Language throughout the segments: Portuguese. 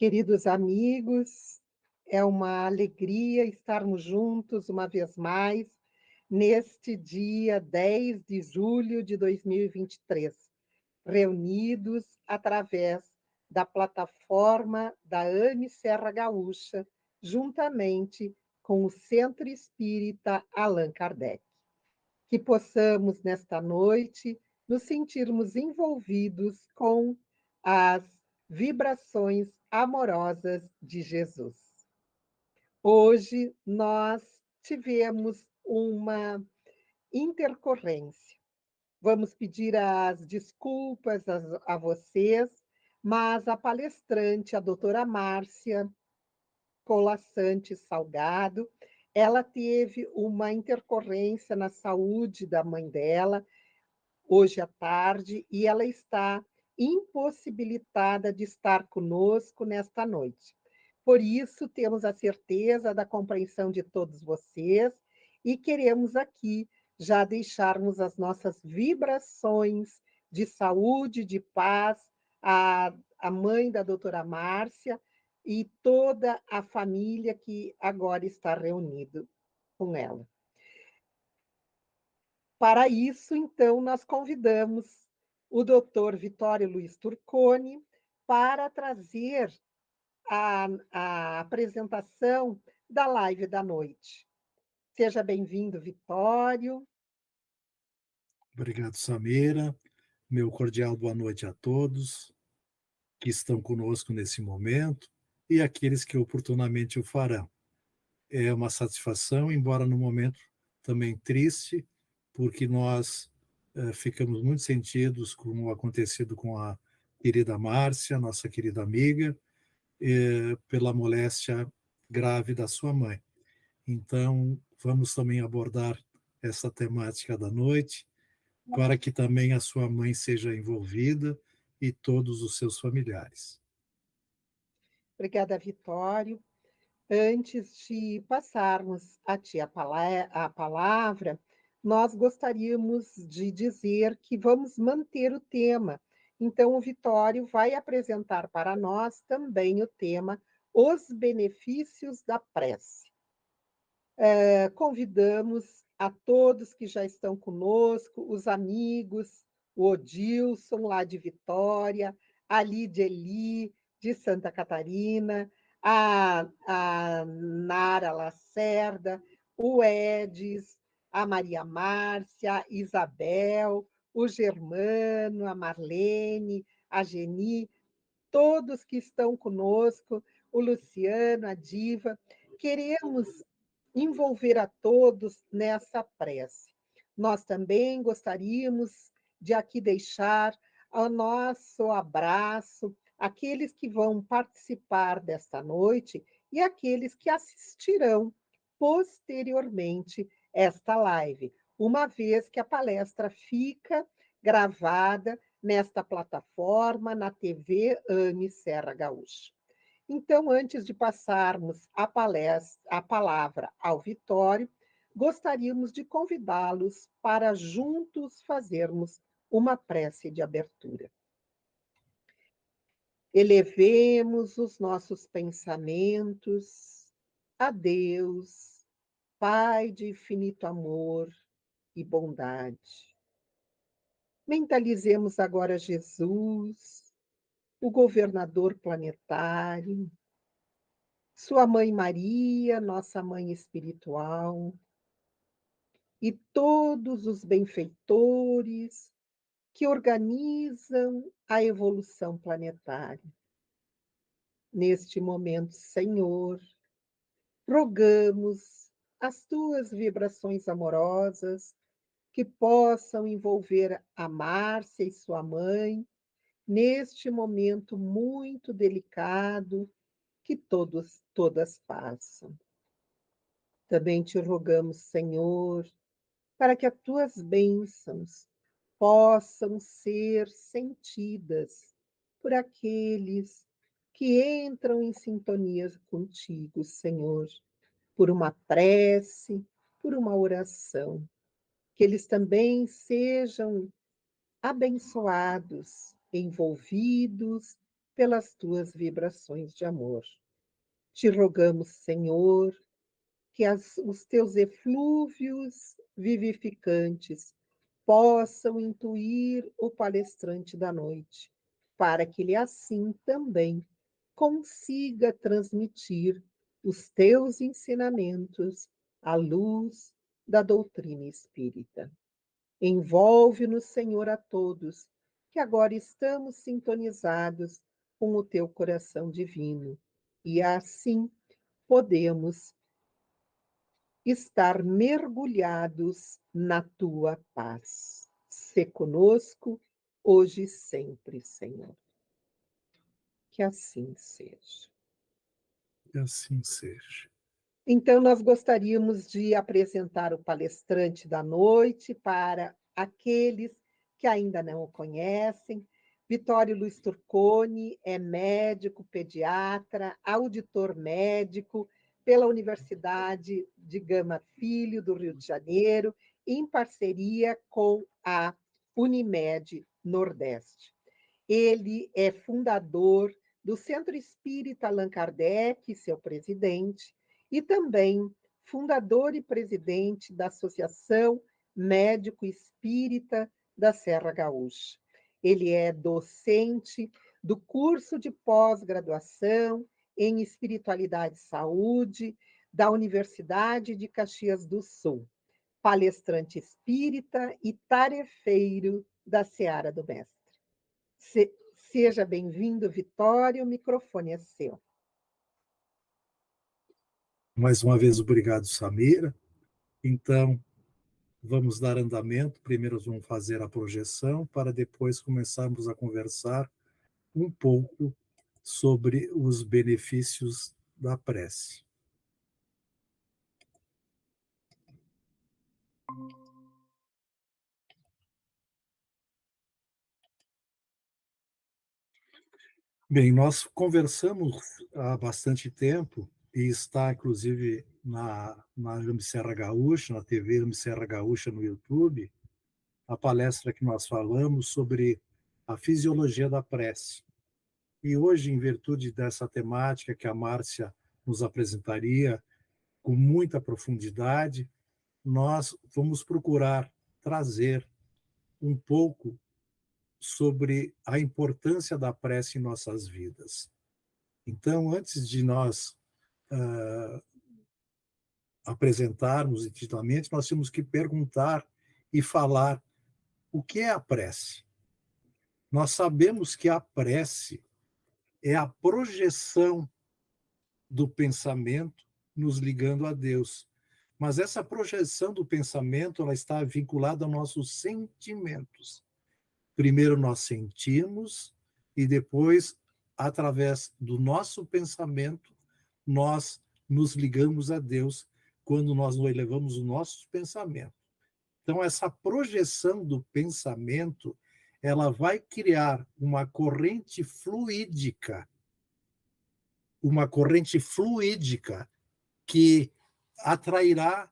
Queridos amigos, é uma alegria estarmos juntos uma vez mais neste dia 10 de julho de 2023, reunidos através da plataforma da AME Serra Gaúcha, juntamente com o Centro Espírita Allan Kardec. Que possamos, nesta noite, nos sentirmos envolvidos com as vibrações amorosas de Jesus. Hoje nós tivemos uma intercorrência. Vamos pedir as desculpas a vocês, mas a palestrante, a doutora Márcia Colaçante Salgado, ela teve uma intercorrência na saúde da mãe dela, hoje à tarde, e ela está impossibilitada de estar conosco nesta noite. Por isso, temos a certeza da compreensão de todos vocês e queremos aqui já deixarmos as nossas vibrações de saúde, de paz, à mãe da doutora Márcia e toda a família que agora está reunida com ela. Para isso, então, nós convidamos o doutor Vitório Luiz Turconi para trazer a apresentação da live da noite. Seja bem-vindo, Vitório. Obrigado, Samira. Meu cordial boa noite a todos que estão conosco nesse momento e aqueles que oportunamente o farão. É uma satisfação, embora no momento também triste, porque nós ficamos muito sentidos com o acontecido com a querida Márcia, nossa querida amiga, pela moléstia grave da sua mãe. Então, vamos também abordar essa temática da noite, para que também a sua mãe seja envolvida e todos os seus familiares. Obrigada, Vitório. Antes de passarmos a ti a palavra, nós gostaríamos de dizer que vamos manter o tema. Então, o Vitório vai apresentar para nós também o tema Os Benefícios da Prece. Convidamos a todos que já estão conosco, os amigos, o Odilson, lá de Vitória, a Lídia Eli, de Santa Catarina, a Nara Lacerda, o Edis, a Maria Márcia, a Isabel, o Germano, a Marlene, a Geni, todos que estão conosco, o Luciano, a Diva. Queremos envolver a todos nessa prece. Nós também gostaríamos de aqui deixar o nosso abraço àqueles que vão participar desta noite e àqueles que assistirão posteriormente esta live, uma vez que a palestra fica gravada nesta plataforma, na TV AME Serra Gaúcha. Então, antes de passarmos a palavra ao Vitório, gostaríamos de convidá-los para juntos fazermos uma prece de abertura. Elevemos os nossos pensamentos a Deus, Pai de infinito amor e bondade. Mentalizemos agora Jesus, o governador planetário, sua mãe Maria, nossa mãe espiritual, e todos os benfeitores que organizam a evolução planetária. Neste momento, Senhor, rogamos as tuas vibrações amorosas que possam envolver a Márcia e sua mãe neste momento muito delicado que todas passam. Também te rogamos, Senhor, para que as tuas bênçãos possam ser sentidas por aqueles que entram em sintonia contigo, Senhor, por uma prece, por uma oração. Que eles também sejam abençoados, envolvidos pelas tuas vibrações de amor. Te rogamos, Senhor, que os teus eflúvios vivificantes possam intuir o palestrante da noite, para que ele assim também consiga transmitir os teus ensinamentos à luz da doutrina espírita. Envolve-nos, Senhor, a todos, que agora estamos sintonizados com o teu coração divino, e assim podemos estar mergulhados na tua paz. Se conosco, hoje e sempre, Senhor. Que assim seja. Que assim seja. Então, nós gostaríamos de apresentar o palestrante da noite para aqueles que ainda não o conhecem. Vitório Luiz Turconi é médico, pediatra, auditor médico pela Universidade de Gama Filho, do Rio de Janeiro, em parceria com a Unimed Nordeste. Ele é fundador do Centro Espírita Allan Kardec, seu presidente, e também fundador e presidente da Associação Médico Espírita da Serra Gaúcha. Ele é docente do curso de pós-graduação em Espiritualidade e Saúde da Universidade de Caxias do Sul, palestrante espírita e tarefeiro da Seara do Mestre. Seja bem-vindo, Vitória, o microfone é seu. Mais uma vez, obrigado, Samira. Então, vamos dar andamento. Primeiro vamos fazer a projeção, para depois começarmos a conversar um pouco sobre os benefícios da prece. Bem, nós conversamos há bastante tempo, e está, inclusive, na AME Serra Gaúcha, na TV AME Serra Gaúcha no YouTube, a palestra que nós falamos sobre a fisiologia da prece. E hoje, em virtude dessa temática que a Márcia nos apresentaria com muita profundidade, nós vamos procurar trazer um pouco sobre a importância da prece em nossas vidas. Então, antes de nós apresentarmos intitulamente, nós temos que perguntar e falar o que é a prece. Nós sabemos que a prece é a projeção do pensamento nos ligando a Deus. Mas essa projeção do pensamento, ela está vinculada aos nossos sentimentos. Primeiro nós sentimos e depois, através do nosso pensamento, nós nos ligamos a Deus quando nós elevamos os nossos pensamentos. Então, essa projeção do pensamento, ela vai criar uma corrente fluídica que atrairá,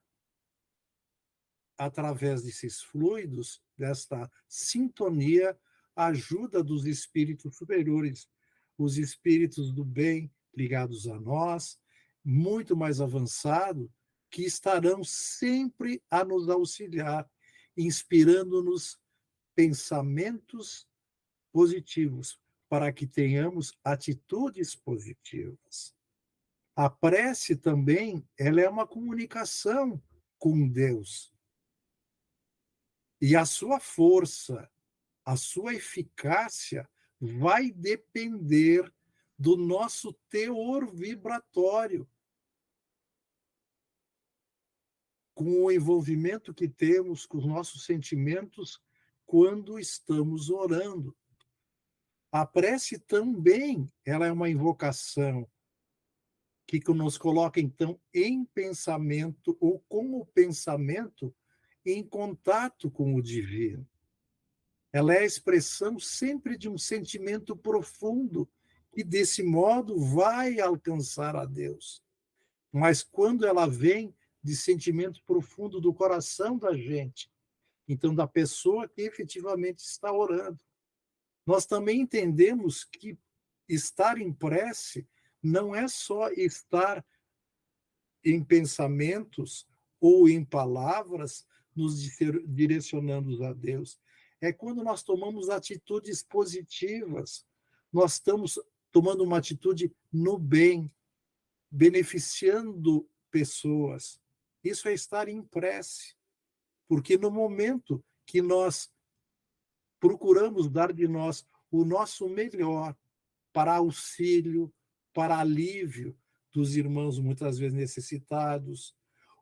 através desses fluidos, desta sintonia, a ajuda dos espíritos superiores, os espíritos do bem ligados a nós, muito mais avançados, que estarão sempre a nos auxiliar, inspirando-nos pensamentos positivos, para que tenhamos atitudes positivas. A prece também, ela é uma comunicação com Deus. E a sua força, a sua eficácia vai depender do nosso teor vibratório, com o envolvimento que temos com os nossos sentimentos quando estamos orando. A prece também, ela é uma invocação que nos coloca, então, em pensamento, ou com o pensamento, em contato com o divino. Ela é a expressão sempre de um sentimento profundo, que desse modo vai alcançar a Deus. Mas quando ela vem de sentimento profundo do coração da gente, então da pessoa que efetivamente está orando, nós também entendemos que estar em prece não é só estar em pensamentos ou em palavras nos direcionando a Deus. É quando nós tomamos atitudes positivas, nós estamos tomando uma atitude no bem, beneficiando pessoas. Isso é estar em prece, porque no momento que nós procuramos dar de nós o nosso melhor para auxílio, para alívio dos irmãos muitas vezes necessitados,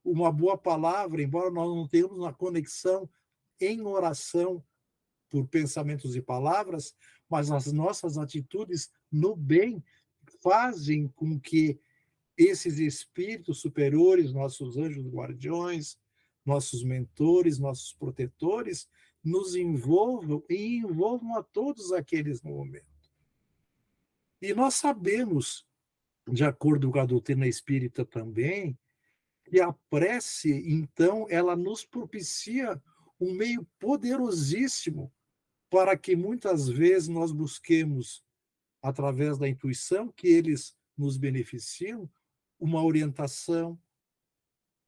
uma boa palavra, embora nós não tenhamos uma conexão em oração por pensamentos e palavras, mas as nossas atitudes no bem fazem com que esses espíritos superiores, nossos anjos guardiões, nossos mentores, nossos protetores, nos envolvam e envolvam a todos aqueles no momento. E nós sabemos, de acordo com a doutrina espírita também, que a prece, então, ela nos propicia um meio poderosíssimo para que muitas vezes nós busquemos, através da intuição, que eles nos beneficiam, uma orientação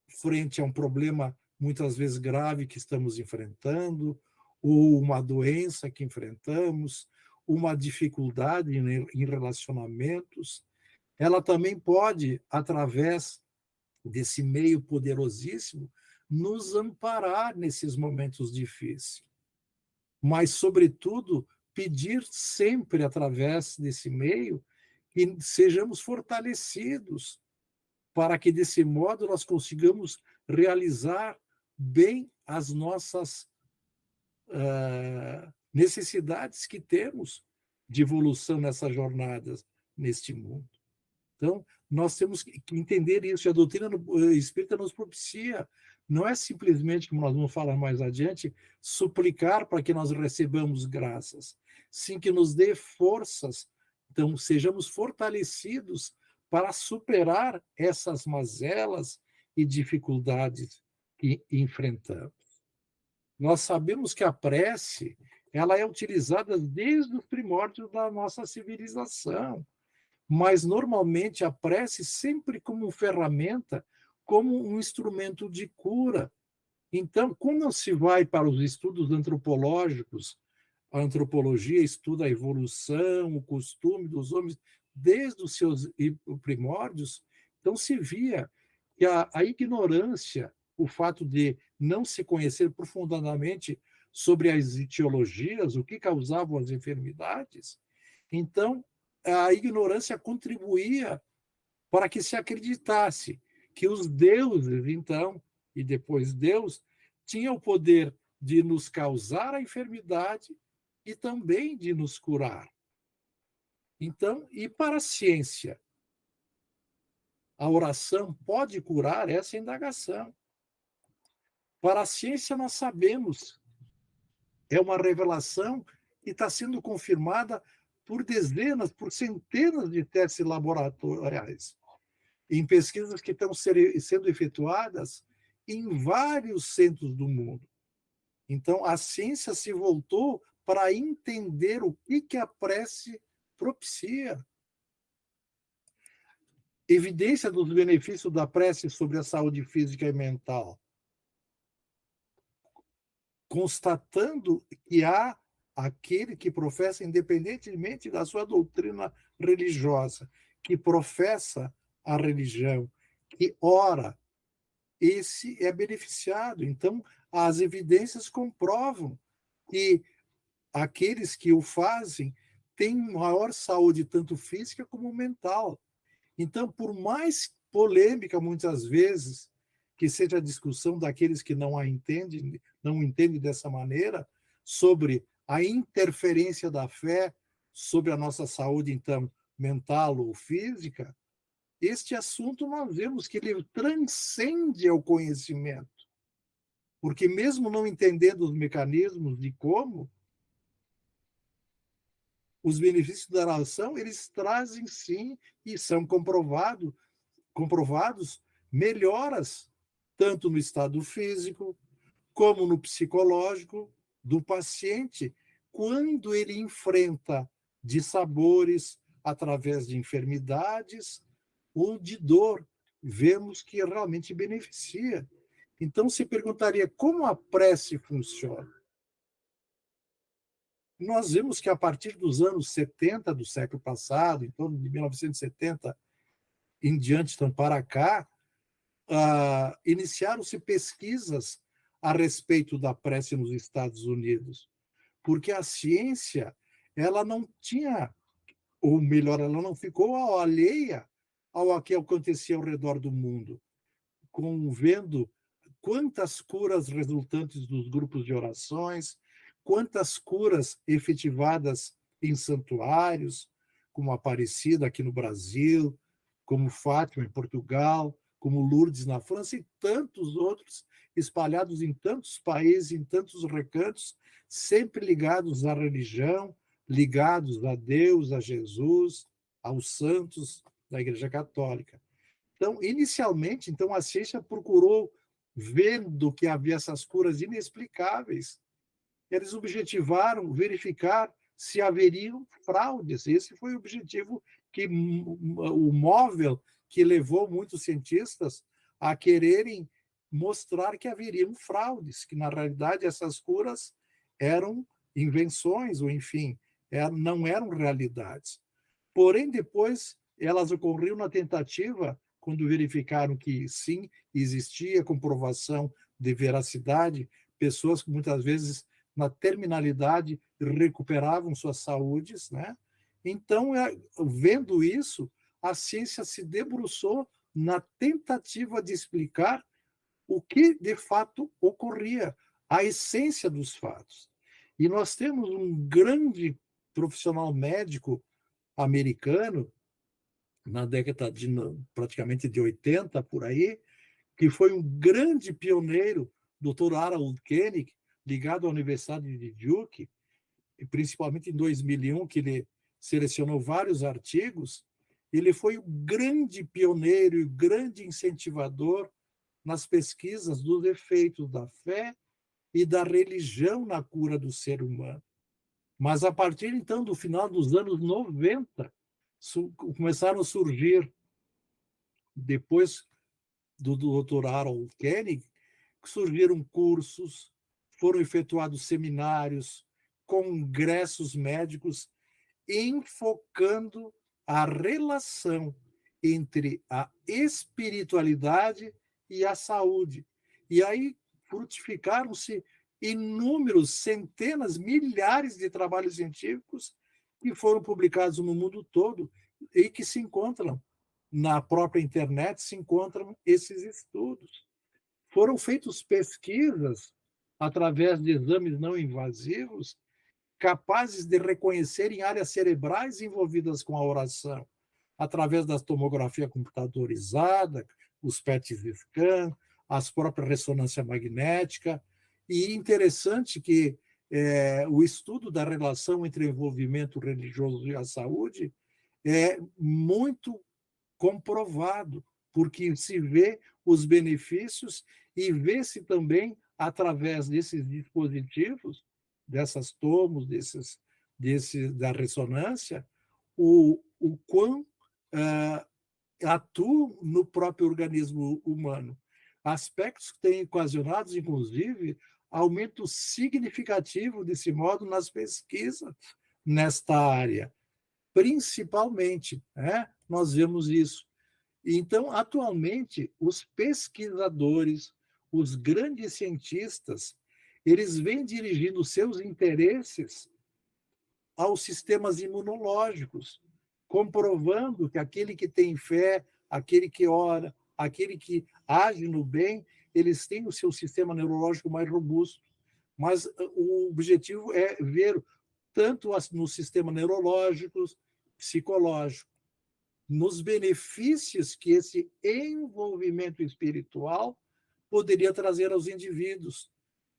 frente a um problema muitas vezes grave que estamos enfrentando, ou uma doença que enfrentamos, uma dificuldade em relacionamentos. Ela também pode, através desse meio poderosíssimo, nos amparar nesses momentos difíceis. Mas, sobretudo, pedir sempre, através desse meio, que sejamos fortalecidos, para que, desse modo, nós consigamos realizar bem as nossas necessidades que temos de evolução nessas jornadas, neste mundo. Então, nós temos que entender isso, e a doutrina espírita nos propicia. Não é simplesmente, como nós vamos falar mais adiante, suplicar para que nós recebamos graças, sim que nos dê forças, então sejamos fortalecidos para superar essas mazelas e dificuldades que enfrentamos. Nós sabemos que a prece, ela é utilizada desde os primórdios da nossa civilização, mas normalmente a prece sempre como ferramenta, como um instrumento de cura. Então, quando se vai para os estudos antropológicos, a antropologia estuda a evolução, o costume dos homens desde os seus primórdios, então se via que a ignorância, o fato de não se conhecer profundamente sobre as etiologias, o que causavam as enfermidades, então a ignorância contribuía para que se acreditasse que os deuses, então, e depois Deus, tinham o poder de nos causar a enfermidade e também de nos curar. Então, e para a ciência? A oração pode curar essa indagação. Para a ciência, nós sabemos, é uma revelação que está sendo confirmada por dezenas, por centenas de testes laboratoriais, em pesquisas que estão sendo efetuadas em vários centros do mundo. Então, a ciência se voltou para entender o que a prece propicia. Evidência dos benefícios da prece sobre a saúde física e mental. Constatando que há aquele que professa, independentemente da sua doutrina religiosa, que professa a religião, que ora, esse é beneficiado. Então, as evidências comprovam que aqueles que o fazem têm maior saúde, tanto física como mental. Então, por mais polêmica, muitas vezes, que seja a discussão daqueles que não entendem dessa maneira, sobre a interferência da fé sobre a nossa saúde, então, mental ou física, este assunto nós vemos que ele transcende ao conhecimento. Porque mesmo não entendendo os mecanismos de como, os benefícios da oração, eles trazem sim, e são comprovados, melhoras, tanto no estado físico, como no psicológico do paciente, quando ele enfrenta dissabores, através de enfermidades ou de dor. Vemos que realmente beneficia. Então, se perguntaria como a prece funciona. Nós vemos que a partir dos anos 70 do século passado, em torno de 1970 em diante, então para cá, iniciaram-se pesquisas a respeito da prece nos Estados Unidos, porque a ciência ela não tinha, ou melhor, ela não ficou alheia ao que acontecia ao redor do mundo, vendo quantas curas resultantes dos grupos de orações, quantas curas efetivadas em santuários, como Aparecida aqui no Brasil, como Fátima em Portugal, como Lourdes na França e tantos outros espalhados em tantos países, em tantos recantos, sempre ligados à religião, ligados a Deus, a Jesus, aos santos da Igreja Católica. Então, inicialmente, então, a ciência procurou, vendo que havia essas curas inexplicáveis, eles objetivaram verificar se haveriam fraudes. Esse foi o objetivo o móvel que levou muitos cientistas a quererem mostrar que haveriam fraudes, que, na realidade, essas curas eram invenções, ou, enfim, não eram realidades. Porém, depois, elas ocorriam na tentativa, quando verificaram que, sim, existia comprovação de veracidade, pessoas que, muitas vezes, na terminalidade, recuperavam suas saúdes, né? Então, vendo isso, a ciência se debruçou na tentativa de explicar o que, de fato, ocorria, a essência dos fatos. E nós temos um grande profissional médico americano, na década de praticamente de 80, por aí, que foi um grande pioneiro, Dr. Harold Koenig, ligado à Universidade de Duke, e principalmente em 2001, que ele selecionou vários artigos. Ele foi o grande pioneiro e o grande incentivador nas pesquisas dos efeitos da fé e da religião na cura do ser humano. Mas, a partir, então, do final dos anos 90, começaram a surgir, depois do Dr. Harold Koenig, surgiram cursos, foram efetuados seminários, congressos médicos, enfocando a relação entre a espiritualidade e a saúde. E aí frutificaram-se inúmeros, centenas, milhares de trabalhos científicos que foram publicados no mundo todo e que se encontram na própria internet, se encontram esses estudos. Foram feitas pesquisas através de exames não invasivos capazes de reconhecer em áreas cerebrais envolvidas com a oração, através da tomografia computadorizada, os PET scan, as próprias ressonância magnética. E interessante que o estudo da relação entre o envolvimento religioso e a saúde é muito comprovado, porque se vê os benefícios e vê-se também, através desses dispositivos, dessas tomos, da ressonância, o quão atuam no próprio organismo humano. Aspectos que têm ocasionado, inclusive, aumento significativo desse modo nas pesquisas nesta área. Principalmente, nós vemos isso. Então, atualmente, os pesquisadores, os grandes cientistas, eles vêm dirigindo seus interesses aos sistemas imunológicos, comprovando que aquele que tem fé, aquele que ora, aquele que age no bem, eles têm o seu sistema neurológico mais robusto. Mas o objetivo é ver tanto no sistema neurológico, psicológico, nos benefícios que esse envolvimento espiritual poderia trazer aos indivíduos,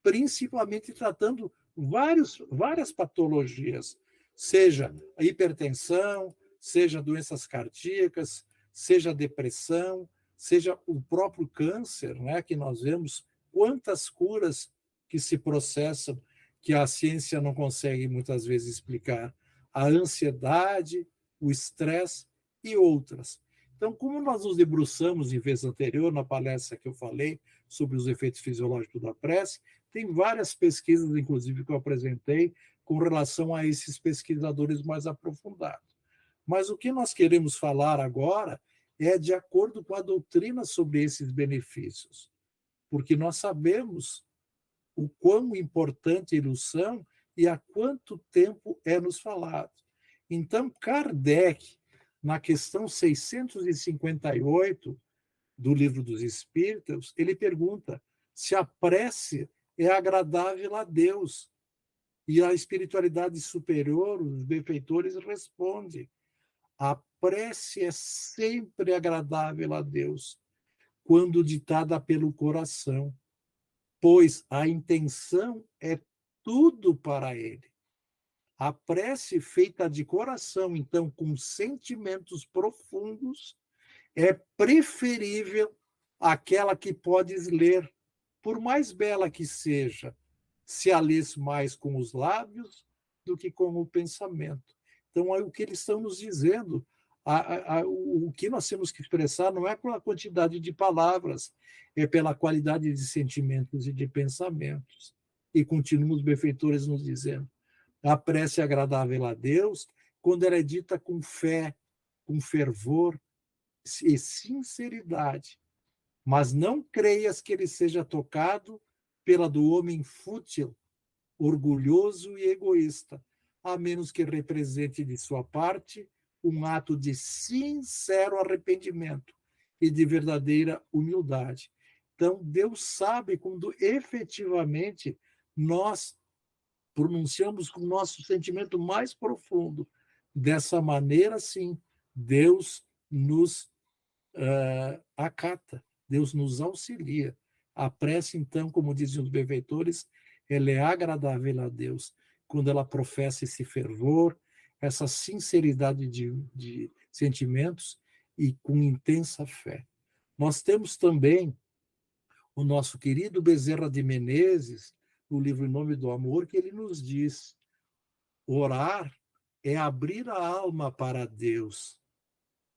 principalmente tratando várias patologias, seja a hipertensão, seja doenças cardíacas, seja depressão, seja o próprio câncer, que nós vemos quantas curas que se processam, que a ciência não consegue muitas vezes explicar. A ansiedade, o estresse e outras. Então, como nós nos debruçamos em vez anterior, na palestra que eu falei sobre os efeitos fisiológicos da prece, tem várias pesquisas, inclusive, que eu apresentei com relação a esses pesquisadores mais aprofundados. Mas o que nós queremos falar agora é de acordo com a doutrina sobre esses benefícios, porque nós sabemos o quão importante eles são e há quanto tempo é nos falado. Então, Kardec, na questão 658 do Livro dos Espíritos, ele pergunta se a prece é agradável a Deus. E a espiritualidade superior, os benfeitores, respondem: a prece é sempre agradável a Deus, quando ditada pelo coração, pois a intenção é tudo para Ele. A prece feita de coração, então, com sentimentos profundos, é preferível àquela que podes ler, por mais bela que seja, se a lês mais com os lábios do que com o pensamento. Então, é o que eles estão nos dizendo. O que nós temos que expressar não é pela quantidade de palavras, é pela qualidade de sentimentos e de pensamentos. E continuam os benfeitores nos dizendo: a prece é agradável a Deus quando ela é dita com fé, com fervor e sinceridade. Mas não creias que ele seja tocado pela do homem fútil, orgulhoso e egoísta, a menos que represente de sua parte um ato de sincero arrependimento e de verdadeira humildade. Então, Deus sabe quando efetivamente nós pronunciamos com o nosso sentimento mais profundo. Dessa maneira, sim, Deus nos acata, Deus nos auxilia. A prece, então, como dizem os benfeitores, ela é agradável a Deus quando ela professa esse fervor, essa sinceridade de sentimentos e com intensa fé. Nós temos também o nosso querido Bezerra de Menezes, no livro Em Nome do Amor, que ele nos diz: orar é abrir a alma para Deus,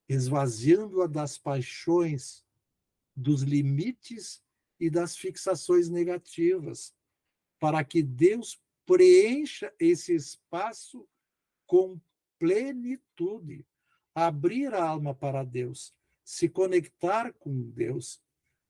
esvaziando-a das paixões, dos limites e das fixações negativas, para que Deus preencha esse espaço com plenitude. Abrir a alma para Deus, se conectar com Deus,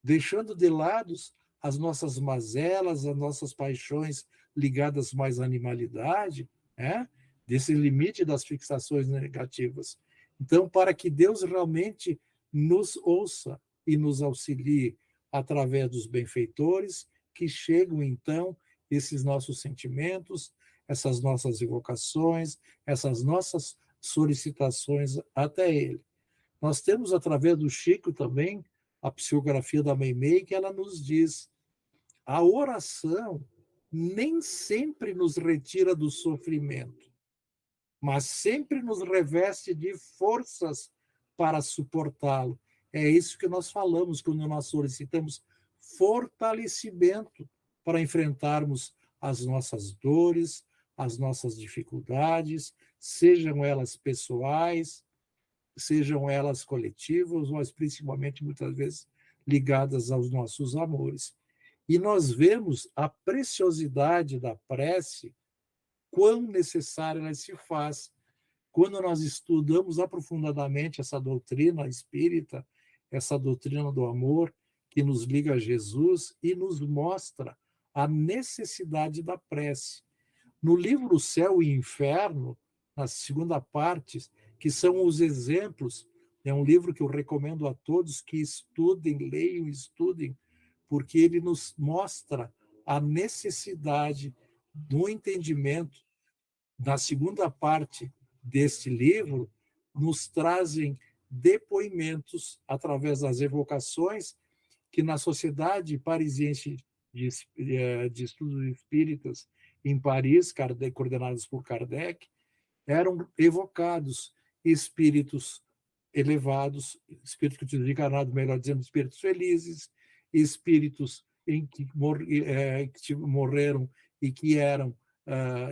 deixando de lado as nossas mazelas, as nossas paixões ligadas mais à animalidade, né? Desse limite das fixações negativas. Então, para que Deus realmente nos ouça e nos auxilie através dos benfeitores, que chegam, então, esses nossos sentimentos, essas nossas evocações, essas nossas solicitações até Ele. Nós temos, através do Chico também, a psicografia da Meimei, que ela nos diz: a oração nem sempre nos retira do sofrimento, mas sempre nos reveste de forças para suportá-lo. É isso que nós falamos quando nós solicitamos fortalecimento para enfrentarmos as nossas dores, as nossas dificuldades, sejam elas pessoais, sejam elas coletivas, mas principalmente, muitas vezes, ligadas aos nossos amores. E nós vemos a preciosidade da prece, quão necessária ela se faz. Quando nós estudamos aprofundadamente essa doutrina espírita, essa doutrina do amor, que nos liga a Jesus e nos mostra a necessidade da prece. No livro O Céu e o Inferno, na segunda parte, que são os exemplos, é um livro que eu recomendo a todos que estudem, leiam, estudem, porque ele nos mostra a necessidade do entendimento. Na segunda parte deste livro, nos trazem depoimentos através das evocações que na Sociedade Parisiense de Estudos Espíritas em Paris, coordenados por Kardec, eram evocados espíritos elevados, espíritos desencarnados, melhor dizendo, espíritos felizes, espíritos que morreram e que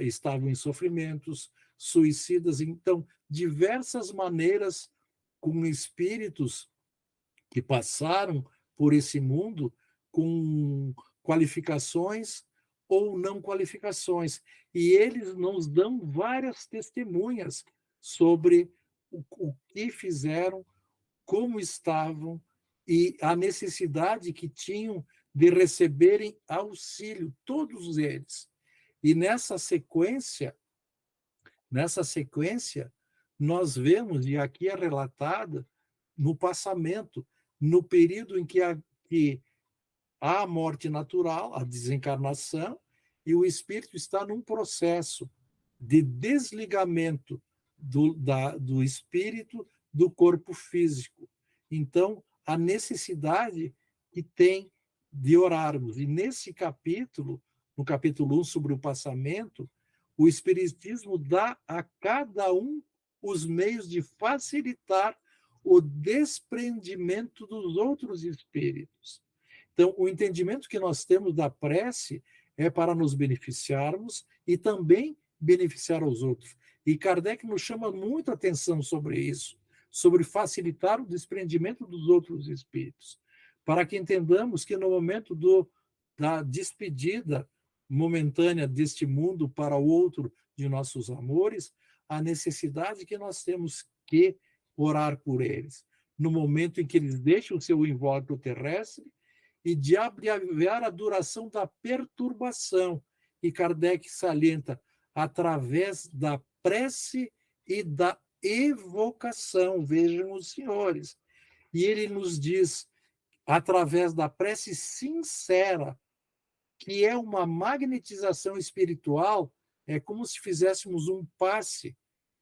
estavam em sofrimentos, suicidas. Então, diversas maneiras com espíritos que passaram por esse mundo com qualificações ou não qualificações. E eles nos dão várias testemunhas sobre o que fizeram, como estavam e a necessidade que tinham de receberem auxílio, todos eles. E nessa sequência, nós vemos, e aqui é relatada, no passamento, no período em que há a morte natural, a desencarnação, e o espírito está num processo de desligamento do espírito do corpo físico. Então, a necessidade que tem de orarmos. E nesse capítulo, no capítulo 1, sobre o passamento, o Espiritismo dá a cada um os meios de facilitar o desprendimento dos outros espíritos. Então, o entendimento que nós temos da prece é para nos beneficiarmos e também beneficiar aos outros. E Kardec nos chama muita atenção sobre isso, sobre facilitar o desprendimento dos outros espíritos, para que entendamos que no momento da despedida momentânea deste mundo para o outro de nossos amores, a necessidade que nós temos que orar por eles. No momento em que eles deixam o seu invólucro terrestre e de abreviar a duração da perturbação. E Kardec salienta através da prece e da evocação, vejam os senhores. E ele nos diz, através da prece sincera, que é uma magnetização espiritual, é como se fizéssemos um passe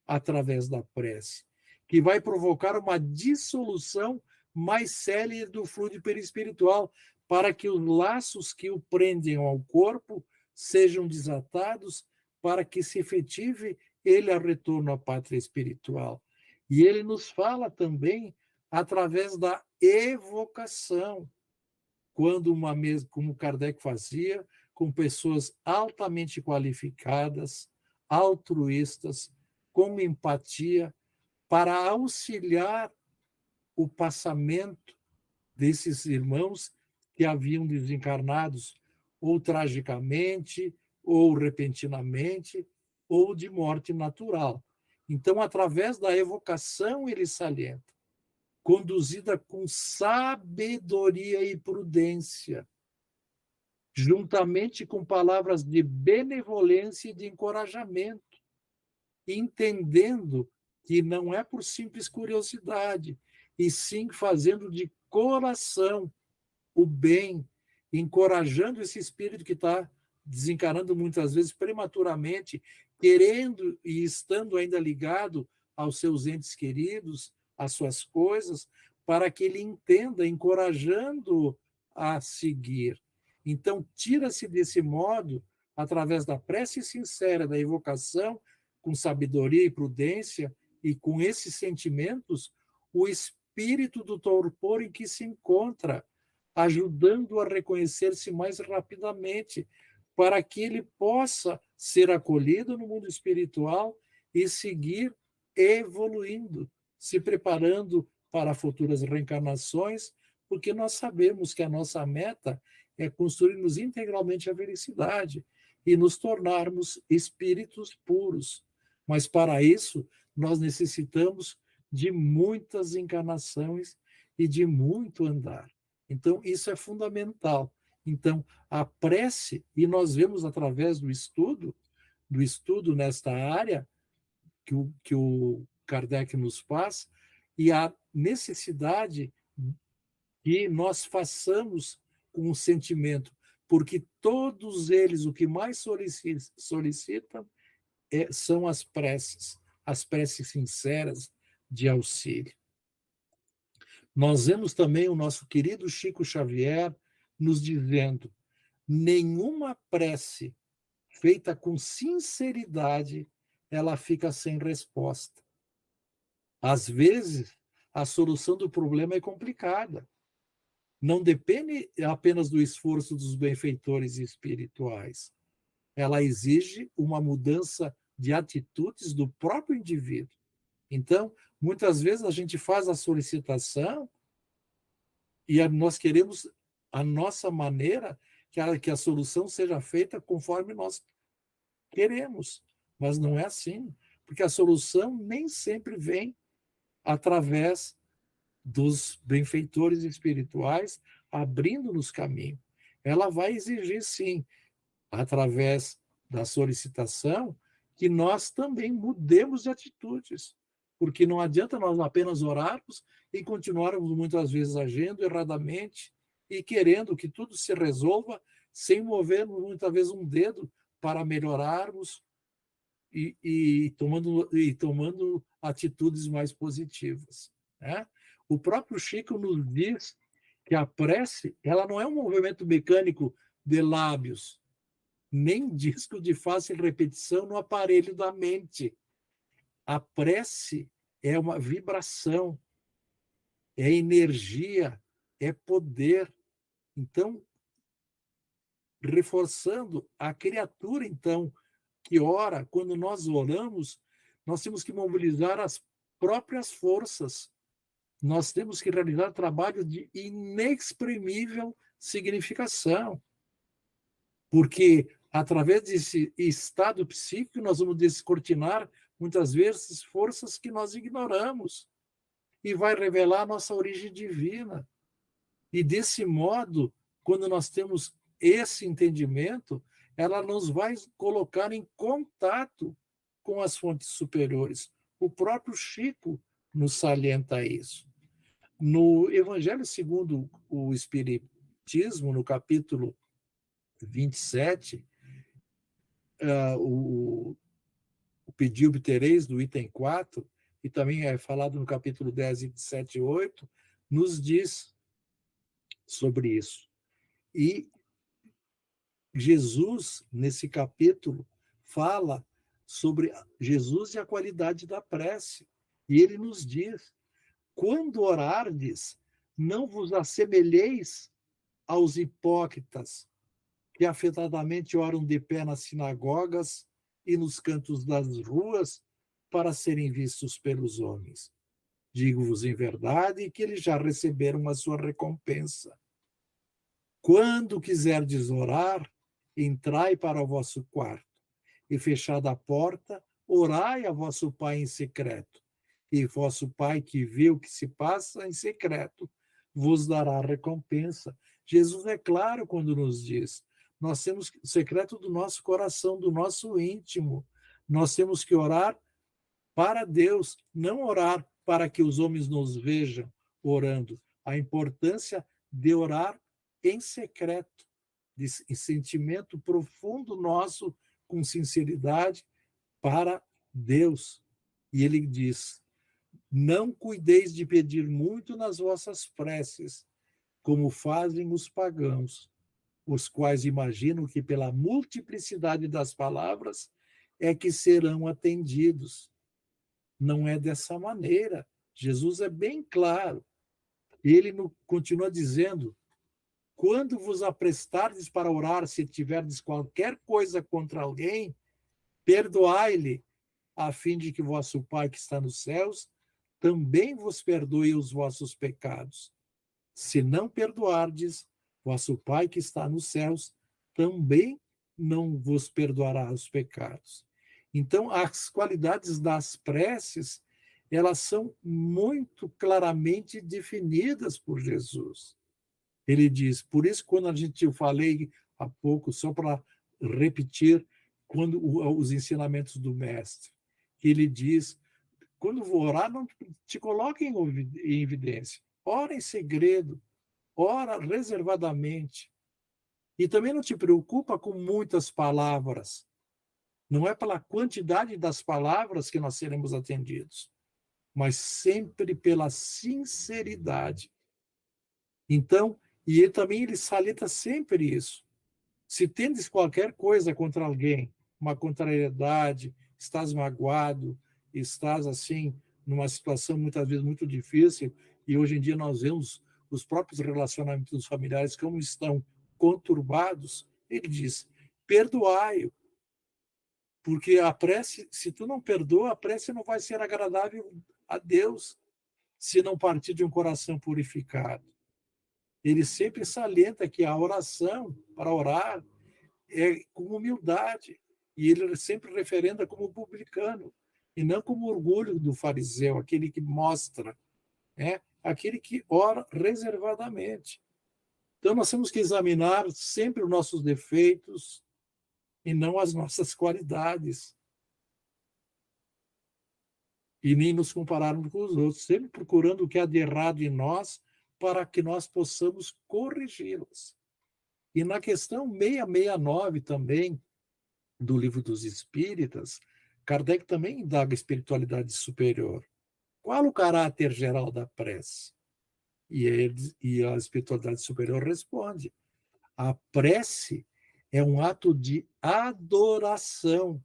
através da prece, que vai provocar uma dissolução mais célere do fluido perispiritual, para que os laços que o prendem ao corpo sejam desatados, para que se efetive ele a retorno à pátria espiritual. E ele nos fala também através da evocação, quando como Kardec fazia, com pessoas altamente qualificadas, altruístas, com empatia, para auxiliar o passamento desses irmãos que haviam desencarnados, ou tragicamente, ou repentinamente, ou de morte natural. Então, através da evocação, ele salienta, conduzida com sabedoria e prudência, juntamente com palavras de benevolência e de encorajamento, entendendo que não é por simples curiosidade, e sim fazendo de coração o bem, encorajando esse espírito que está desencarnando muitas vezes prematuramente, querendo e estando ainda ligado aos seus entes queridos, às suas coisas, para que ele entenda, encorajando a seguir. Então, tira-se desse modo, através da prece sincera, da evocação, com sabedoria e prudência, e com esses sentimentos, o espírito do torpor em que se encontra, ajudando a reconhecer-se mais rapidamente, para que ele possa ser acolhido no mundo espiritual e seguir evoluindo, se preparando para futuras reencarnações, porque nós sabemos que a nossa meta é construirmos integralmente a felicidade e nos tornarmos espíritos puros. Mas para isso, nós necessitamos de muitas encarnações e de muito andar. Então, isso é fundamental. Então, a prece, e nós vemos através do estudo nesta área, que o Kardec nos faz, e a necessidade que nós façamos com o sentimento, porque todos eles, o que mais solicitam são as preces sinceras de auxílio. Nós vemos também o nosso querido Chico Xavier nos dizendo: nenhuma prece feita com sinceridade, ela fica sem resposta. Às vezes, a solução do problema é complicada. Não depende apenas do esforço dos benfeitores espirituais. Ela exige uma mudança de atitudes do próprio indivíduo. Então, muitas vezes a gente faz a solicitação e nós queremos a nossa maneira que a solução seja feita conforme nós queremos, mas não é assim, porque a solução nem sempre vem através dos benfeitores espirituais abrindo-nos caminho. Ela vai exigir, sim, através da solicitação, que nós também mudemos de atitudes, porque não adianta nós apenas orarmos e continuarmos muitas vezes agindo erradamente e querendo que tudo se resolva sem movermos muitas vezes um dedo para melhorarmos e tomando atitudes mais positivas, né? O próprio Chico nos diz que a prece ela não é um movimento mecânico de lábios, nem disco de fácil repetição no aparelho da mente. A prece é uma vibração, é energia, é poder. Então, reforçando a criatura, então, que ora, quando nós oramos, nós temos que mobilizar as próprias forças. Nós temos que realizar trabalho de inexprimível significação, porque através desse estado psíquico nós vamos descortinar muitas vezes forças que nós ignoramos e vai revelar a nossa origem divina. E desse modo, quando nós temos esse entendimento, ela nos vai colocar em contato com as fontes superiores. O próprio Chico nos salienta isso. No Evangelho segundo o Espiritismo, no capítulo 27, o Pedi obtereis, do item 4, e também é falado no capítulo 10, 27 e 8, nos diz sobre isso. E Jesus, nesse capítulo, fala sobre Jesus e a qualidade da prece. E ele nos diz: quando orardes, não vos assemelheis aos hipócritas, que afetadamente oram de pé nas sinagogas e nos cantos das ruas para serem vistos pelos homens. Digo-vos em verdade que eles já receberam a sua recompensa. Quando quiserdes orar, entrai para o vosso quarto, e fechada a porta, orai a vosso Pai em secreto. E vosso Pai, que vê o que se passa em secreto, vos dará recompensa. Jesus é claro quando nos diz: nós temos o secreto do nosso coração, do nosso íntimo. Nós temos que orar para Deus, não orar para que os homens nos vejam orando. A importância de orar em secreto, de sentimento profundo nosso, com sinceridade, para Deus. E ele diz: não cuideis de pedir muito nas vossas preces, como fazem os pagãos, os quais imaginam que pela multiplicidade das palavras é que serão atendidos. Não é dessa maneira. Jesus é bem claro. Ele continua dizendo: quando vos aprestardes para orar, se tiverdes qualquer coisa contra alguém, perdoai-lhe, a fim de que vosso Pai que está nos céus também vos perdoe os vossos pecados. Se não perdoardes, vosso Pai que está nos céus também não vos perdoará os pecados. Então, as qualidades das preces, elas são muito claramente definidas por Jesus. Ele diz, por isso, quando eu falei há pouco, só para repetir, quando os ensinamentos do mestre, que ele diz: quando vou orar, não te coloque em evidência. Ora em segredo, ora reservadamente. E também não te preocupa com muitas palavras. Não é pela quantidade das palavras que nós seremos atendidos, mas sempre pela sinceridade. Então, e ele salienta sempre isso. Se tendes qualquer coisa contra alguém, uma contrariedade, estás magoado, estás assim, numa situação muitas vezes muito difícil, e hoje em dia nós vemos os próprios relacionamentos familiares como estão conturbados, ele diz: perdoai-o. Porque a prece, se tu não perdoa, a prece não vai ser agradável a Deus se não partir de um coração purificado. Ele sempre salienta que a oração, para orar, é com humildade. E ele sempre referenda como publicano, e não como orgulho do fariseu, aquele que mostra, né? Aquele que ora reservadamente. Então, nós temos que examinar sempre os nossos defeitos e não as nossas qualidades. E nem nos compararmos com os outros, sempre procurando o que há de errado em nós para que nós possamos corrigi-las. E na questão 669 também, do Livro dos Espíritas, Kardec também indaga a espiritualidade superior. Qual o caráter geral da prece? E a espiritualidade superior responde: a prece é um ato de adoração.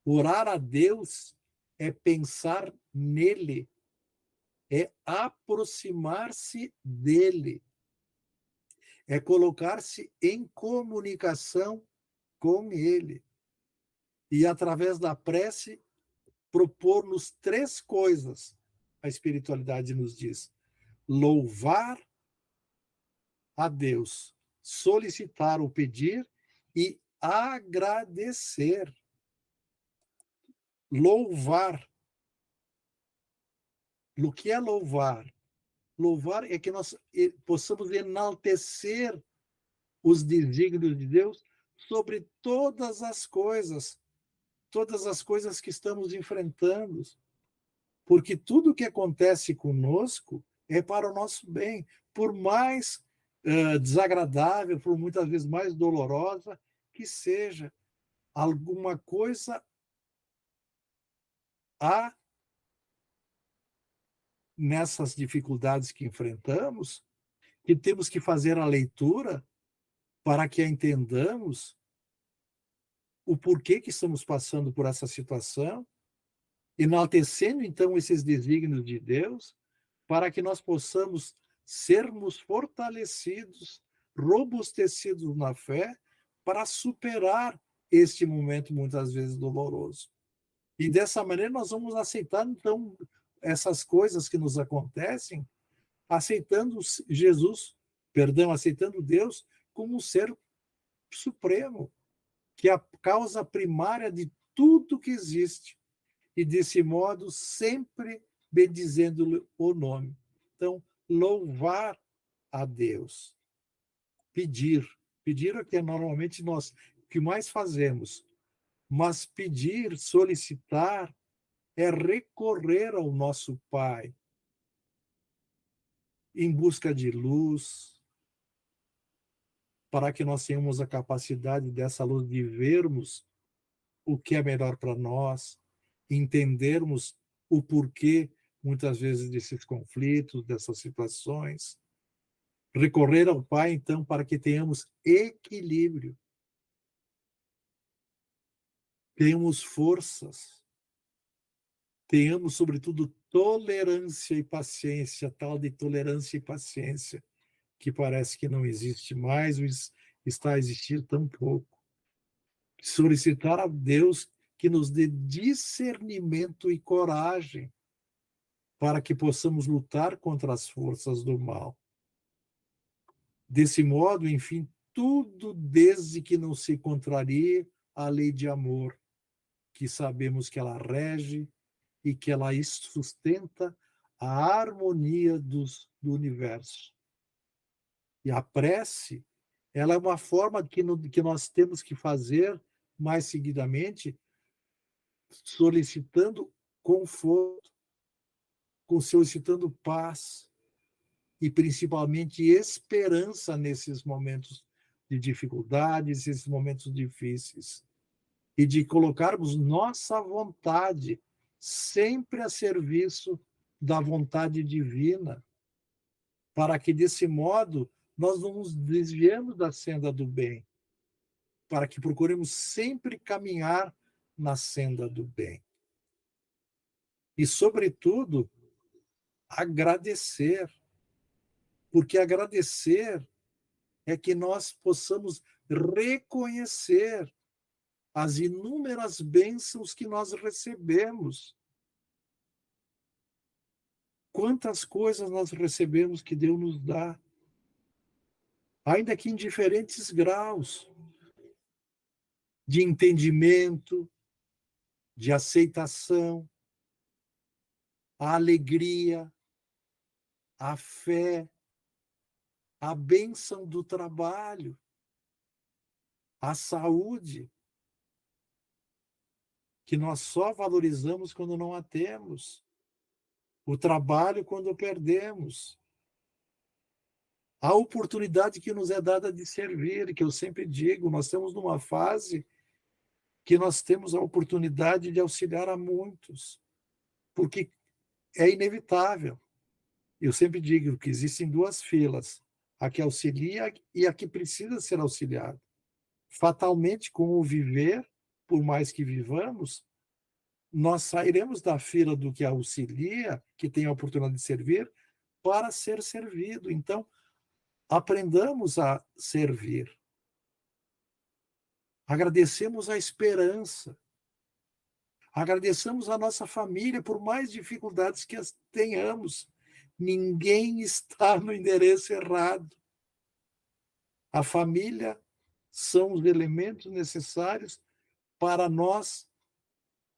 Orar a Deus é pensar nele, é aproximar-se dele, é colocar-se em comunicação com ele. E através da prece, propor-nos 3 coisas. A espiritualidade nos diz: louvar a Deus, solicitar ou pedir e agradecer. Louvar. O que é louvar? Louvar é que nós possamos enaltecer os desígnios de Deus sobre todas as coisas que estamos enfrentando, porque tudo que acontece conosco é para o nosso bem, por mais desagradável, por muitas vezes mais dolorosa que seja, alguma coisa há nessas dificuldades que enfrentamos, que temos que fazer a leitura para que a entendamos o porquê que estamos passando por essa situação, enaltecendo então esses desígnios de Deus, para que nós possamos sermos fortalecidos, robustecidos na fé, para superar este momento muitas vezes doloroso. E dessa maneira nós vamos aceitar então essas coisas que nos acontecem, aceitando Jesus, aceitando Deus como um ser supremo, que é a causa primária de tudo que existe. E desse modo sempre bendizendo-lhe o nome. Então, louvar a Deus. Pedir é o que normalmente nós o que mais fazemos. Mas pedir, solicitar, é recorrer ao nosso Pai em busca de luz, para que nós tenhamos a capacidade dessa luz de vermos o que é melhor para nós, entendermos o porquê, muitas vezes, desses conflitos, dessas situações. Recorrer ao Pai, então, para que tenhamos equilíbrio, tenhamos forças, tenhamos, sobretudo, tolerância e paciência, tal de tolerância e paciência, que parece que não existe mais, está a existir tão pouco. Solicitar a Deus que nos dê discernimento e coragem para que possamos lutar contra as forças do mal. Desse modo, enfim, tudo desde que não se contrarie a lei de amor, que sabemos que ela rege e que ela sustenta a harmonia do universo. E a prece, ela é uma forma que nós temos que fazer mais seguidamente, solicitando conforto, solicitando paz e principalmente esperança nesses momentos de dificuldades, esses momentos difíceis. E de colocarmos nossa vontade sempre a serviço da vontade divina, para que, desse modo, nós não nos desviemos da senda do bem, para que procuremos sempre caminhar na senda do bem. E, sobretudo, agradecer, porque agradecer é que nós possamos reconhecer as inúmeras bênçãos que nós recebemos. Quantas coisas nós recebemos que Deus nos dá, ainda que em diferentes graus de entendimento, de aceitação, a alegria, a fé, a bênção do trabalho, a saúde, que nós só valorizamos quando não a temos, o trabalho quando perdemos, a oportunidade que nos é dada de servir, que eu sempre digo, nós estamos numa fase que nós temos a oportunidade de auxiliar a muitos, porque é inevitável. Eu sempre digo que existem duas filas, a que auxilia e a que precisa ser auxiliada. Fatalmente, com o viver, por mais que vivamos, nós sairemos da fila do que auxilia, que tem a oportunidade de servir, para ser servido. Então, aprendamos a servir. Agradecemos a esperança. Agradecemos a nossa família, por mais dificuldades que as tenhamos. Ninguém está no endereço errado. A família são os elementos necessários para nós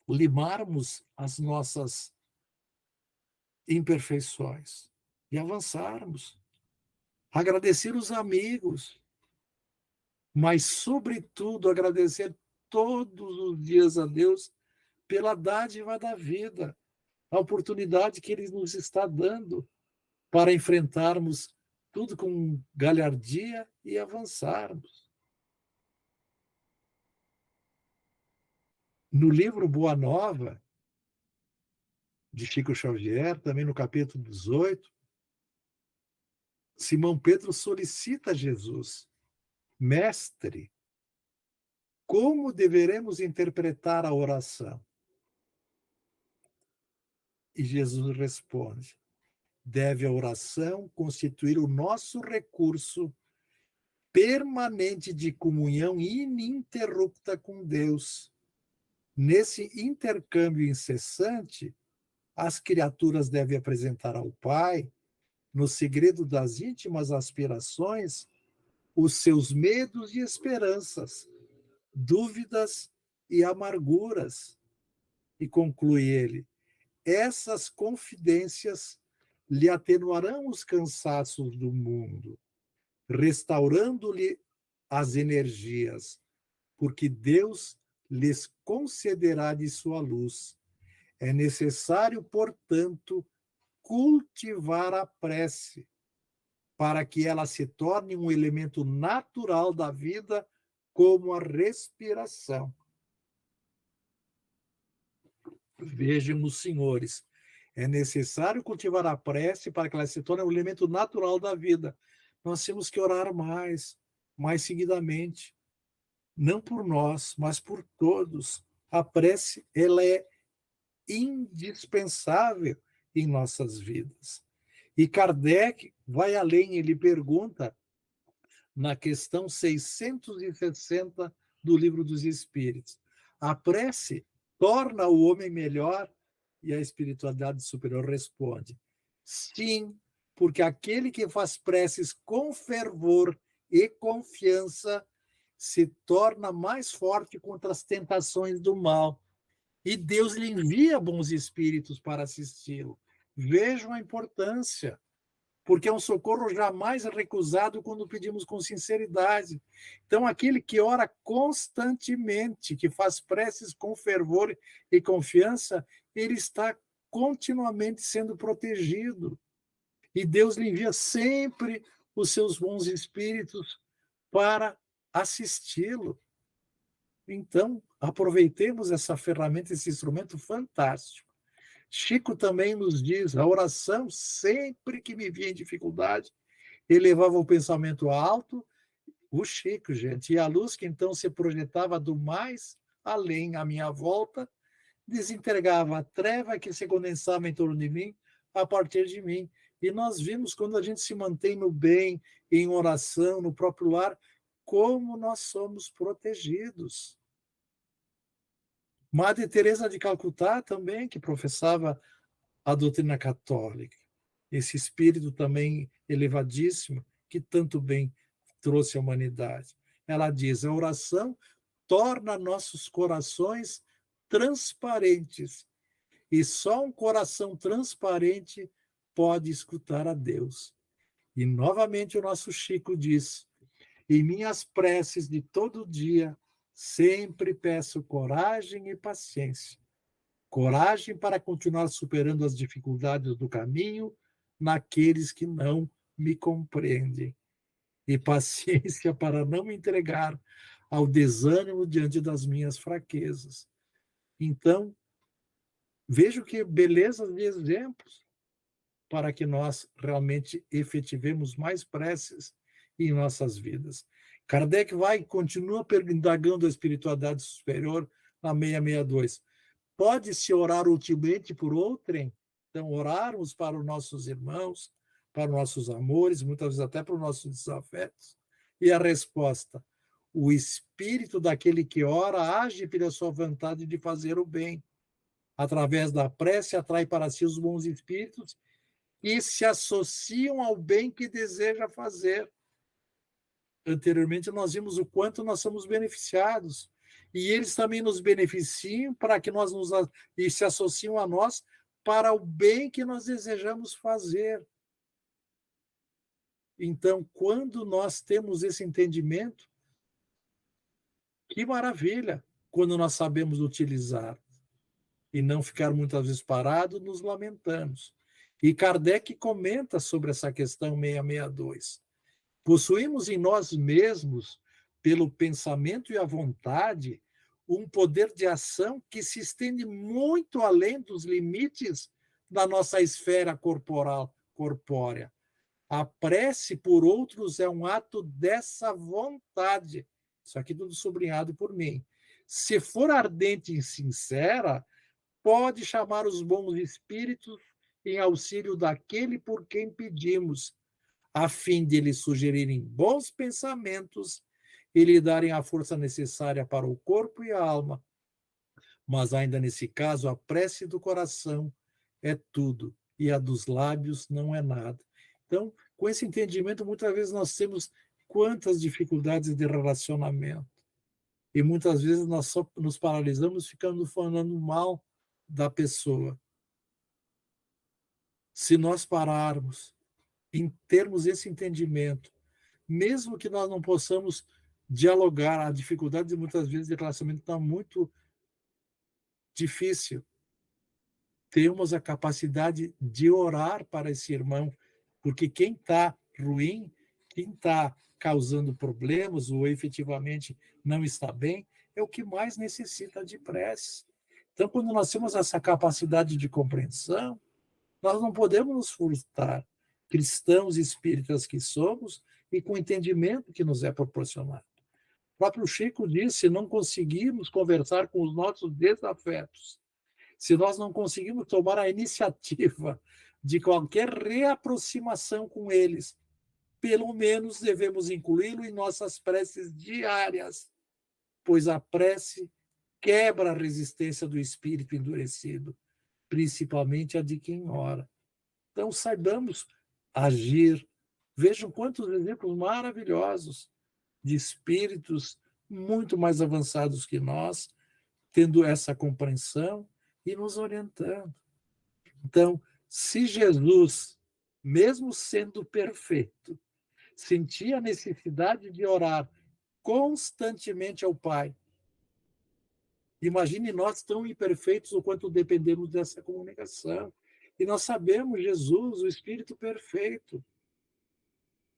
limarmos as nossas imperfeições e avançarmos. Agradecer os amigos, mas, sobretudo, agradecer todos os dias a Deus pela dádiva da vida, a oportunidade que Ele nos está dando para enfrentarmos tudo com galhardia e avançarmos. No livro Boa Nova, de Chico Xavier, também no capítulo 18, Simão Pedro solicita a Jesus: Mestre, como deveremos interpretar a oração? E Jesus responde: deve a oração constituir o nosso recurso permanente de comunhão ininterrupta com Deus. Nesse intercâmbio incessante, as criaturas devem apresentar ao Pai, no segredo das íntimas aspirações, os seus medos e esperanças, dúvidas e amarguras. E conclui ele: essas confidências lhe atenuarão os cansaços do mundo, restaurando-lhe as energias, porque Deus lhes concederá de sua luz. É necessário, portanto, cultivar a prece, para que ela se torne um elemento natural da vida, como a respiração. Vejam os senhores, é necessário cultivar a prece para que ela se torne um elemento natural da vida. Nós temos que orar mais seguidamente, não por nós, mas por todos. A prece, ela é indispensável em nossas vidas. E Kardec vai além, ele pergunta, na questão 660 do Livro dos Espíritos: a prece torna o homem melhor? E a espiritualidade superior responde: sim, porque aquele que faz preces com fervor e confiança se torna mais forte contra as tentações do mal. E Deus lhe envia bons espíritos para assisti-lo. Vejam a importância, porque é um socorro jamais recusado quando pedimos com sinceridade. Então, aquele que ora constantemente, que faz preces com fervor e confiança, ele está continuamente sendo protegido. E Deus lhe envia sempre os seus bons espíritos para assisti-lo. Então, aproveitemos essa ferramenta, esse instrumento fantástico. Chico também nos diz: a oração, sempre que me via em dificuldade, elevava o pensamento alto, o Chico, gente, e a luz que então se projetava do mais além à minha volta, desintegrava a treva que se condensava em torno de mim, a partir de mim. E nós vimos, quando a gente se mantém no bem, em oração, no próprio lar, como nós somos protegidos. Madre Teresa de Calcutá também, que professava a doutrina católica. Esse espírito também elevadíssimo que tanto bem trouxe à humanidade. Ela diz: a oração torna nossos corações transparentes, e só um coração transparente pode escutar a Deus. E novamente o nosso Chico diz: em minhas preces de todo dia, sempre peço coragem e paciência. Coragem para continuar superando as dificuldades do caminho naqueles que não me compreendem. E paciência para não me entregar ao desânimo diante das minhas fraquezas. Então, vejo que belezas de exemplos para que nós realmente efetivemos mais preces em nossas vidas. Kardec vai e continua indagando a espiritualidade superior na 662. Pode-se orar ultimamente por outrem? Então, orarmos para os nossos irmãos, para os nossos amores, muitas vezes até para os nossos desafetos. E a resposta: o espírito daquele que ora age pela sua vontade de fazer o bem. Através da prece, atrai para si os bons espíritos e se associam ao bem que deseja fazer. Anteriormente, nós vimos o quanto nós somos beneficiados. E eles também nos beneficiam para que nós e se associam a nós para o bem que nós desejamos fazer. Então, quando nós temos esse entendimento, que maravilha, quando nós sabemos utilizar e não ficar muitas vezes parado, nos lamentamos. E Kardec comenta sobre essa questão 662. Possuímos em nós mesmos, pelo pensamento e a vontade, um poder de ação que se estende muito além dos limites da nossa esfera corpórea. A prece por outros é um ato dessa vontade. Isso aqui tudo sublinhado por mim. Se for ardente e sincera, pode chamar os bons espíritos em auxílio daquele por quem pedimos, a fim de lhe sugerirem bons pensamentos e lhe darem a força necessária para o corpo e a alma. Mas ainda nesse caso, a prece do coração é tudo, e a dos lábios não é nada. Então, com esse entendimento, muitas vezes nós temos quantas dificuldades de relacionamento. E muitas vezes nós só nos paralisamos ficando falando mal da pessoa. Se nós pararmos em termos esse entendimento, mesmo que nós não possamos dialogar, a dificuldade muitas vezes de relacionamento está muito difícil. Temos a capacidade de orar para esse irmão, porque quem está ruim, quem está causando problemas ou efetivamente não está bem, é o que mais necessita de prece. Então, quando nós temos essa capacidade de compreensão, nós não podemos nos furtar, cristãos espíritas que somos, e com o entendimento que nos é proporcionado. O próprio Chico disse: se não conseguimos conversar com os nossos desafetos, se nós não conseguimos tomar a iniciativa de qualquer reaproximação com eles, pelo menos devemos incluí-lo em nossas preces diárias, pois a prece quebra a resistência do espírito endurecido, principalmente a de quem ora. Então, saibamos agir. Vejam quantos exemplos maravilhosos de espíritos muito mais avançados que nós, tendo essa compreensão e nos orientando. Então, se Jesus, mesmo sendo perfeito, sentia a necessidade de orar constantemente ao Pai, imagine nós tão imperfeitos o quanto dependemos dessa comunicação. E nós sabemos Jesus, o Espírito perfeito.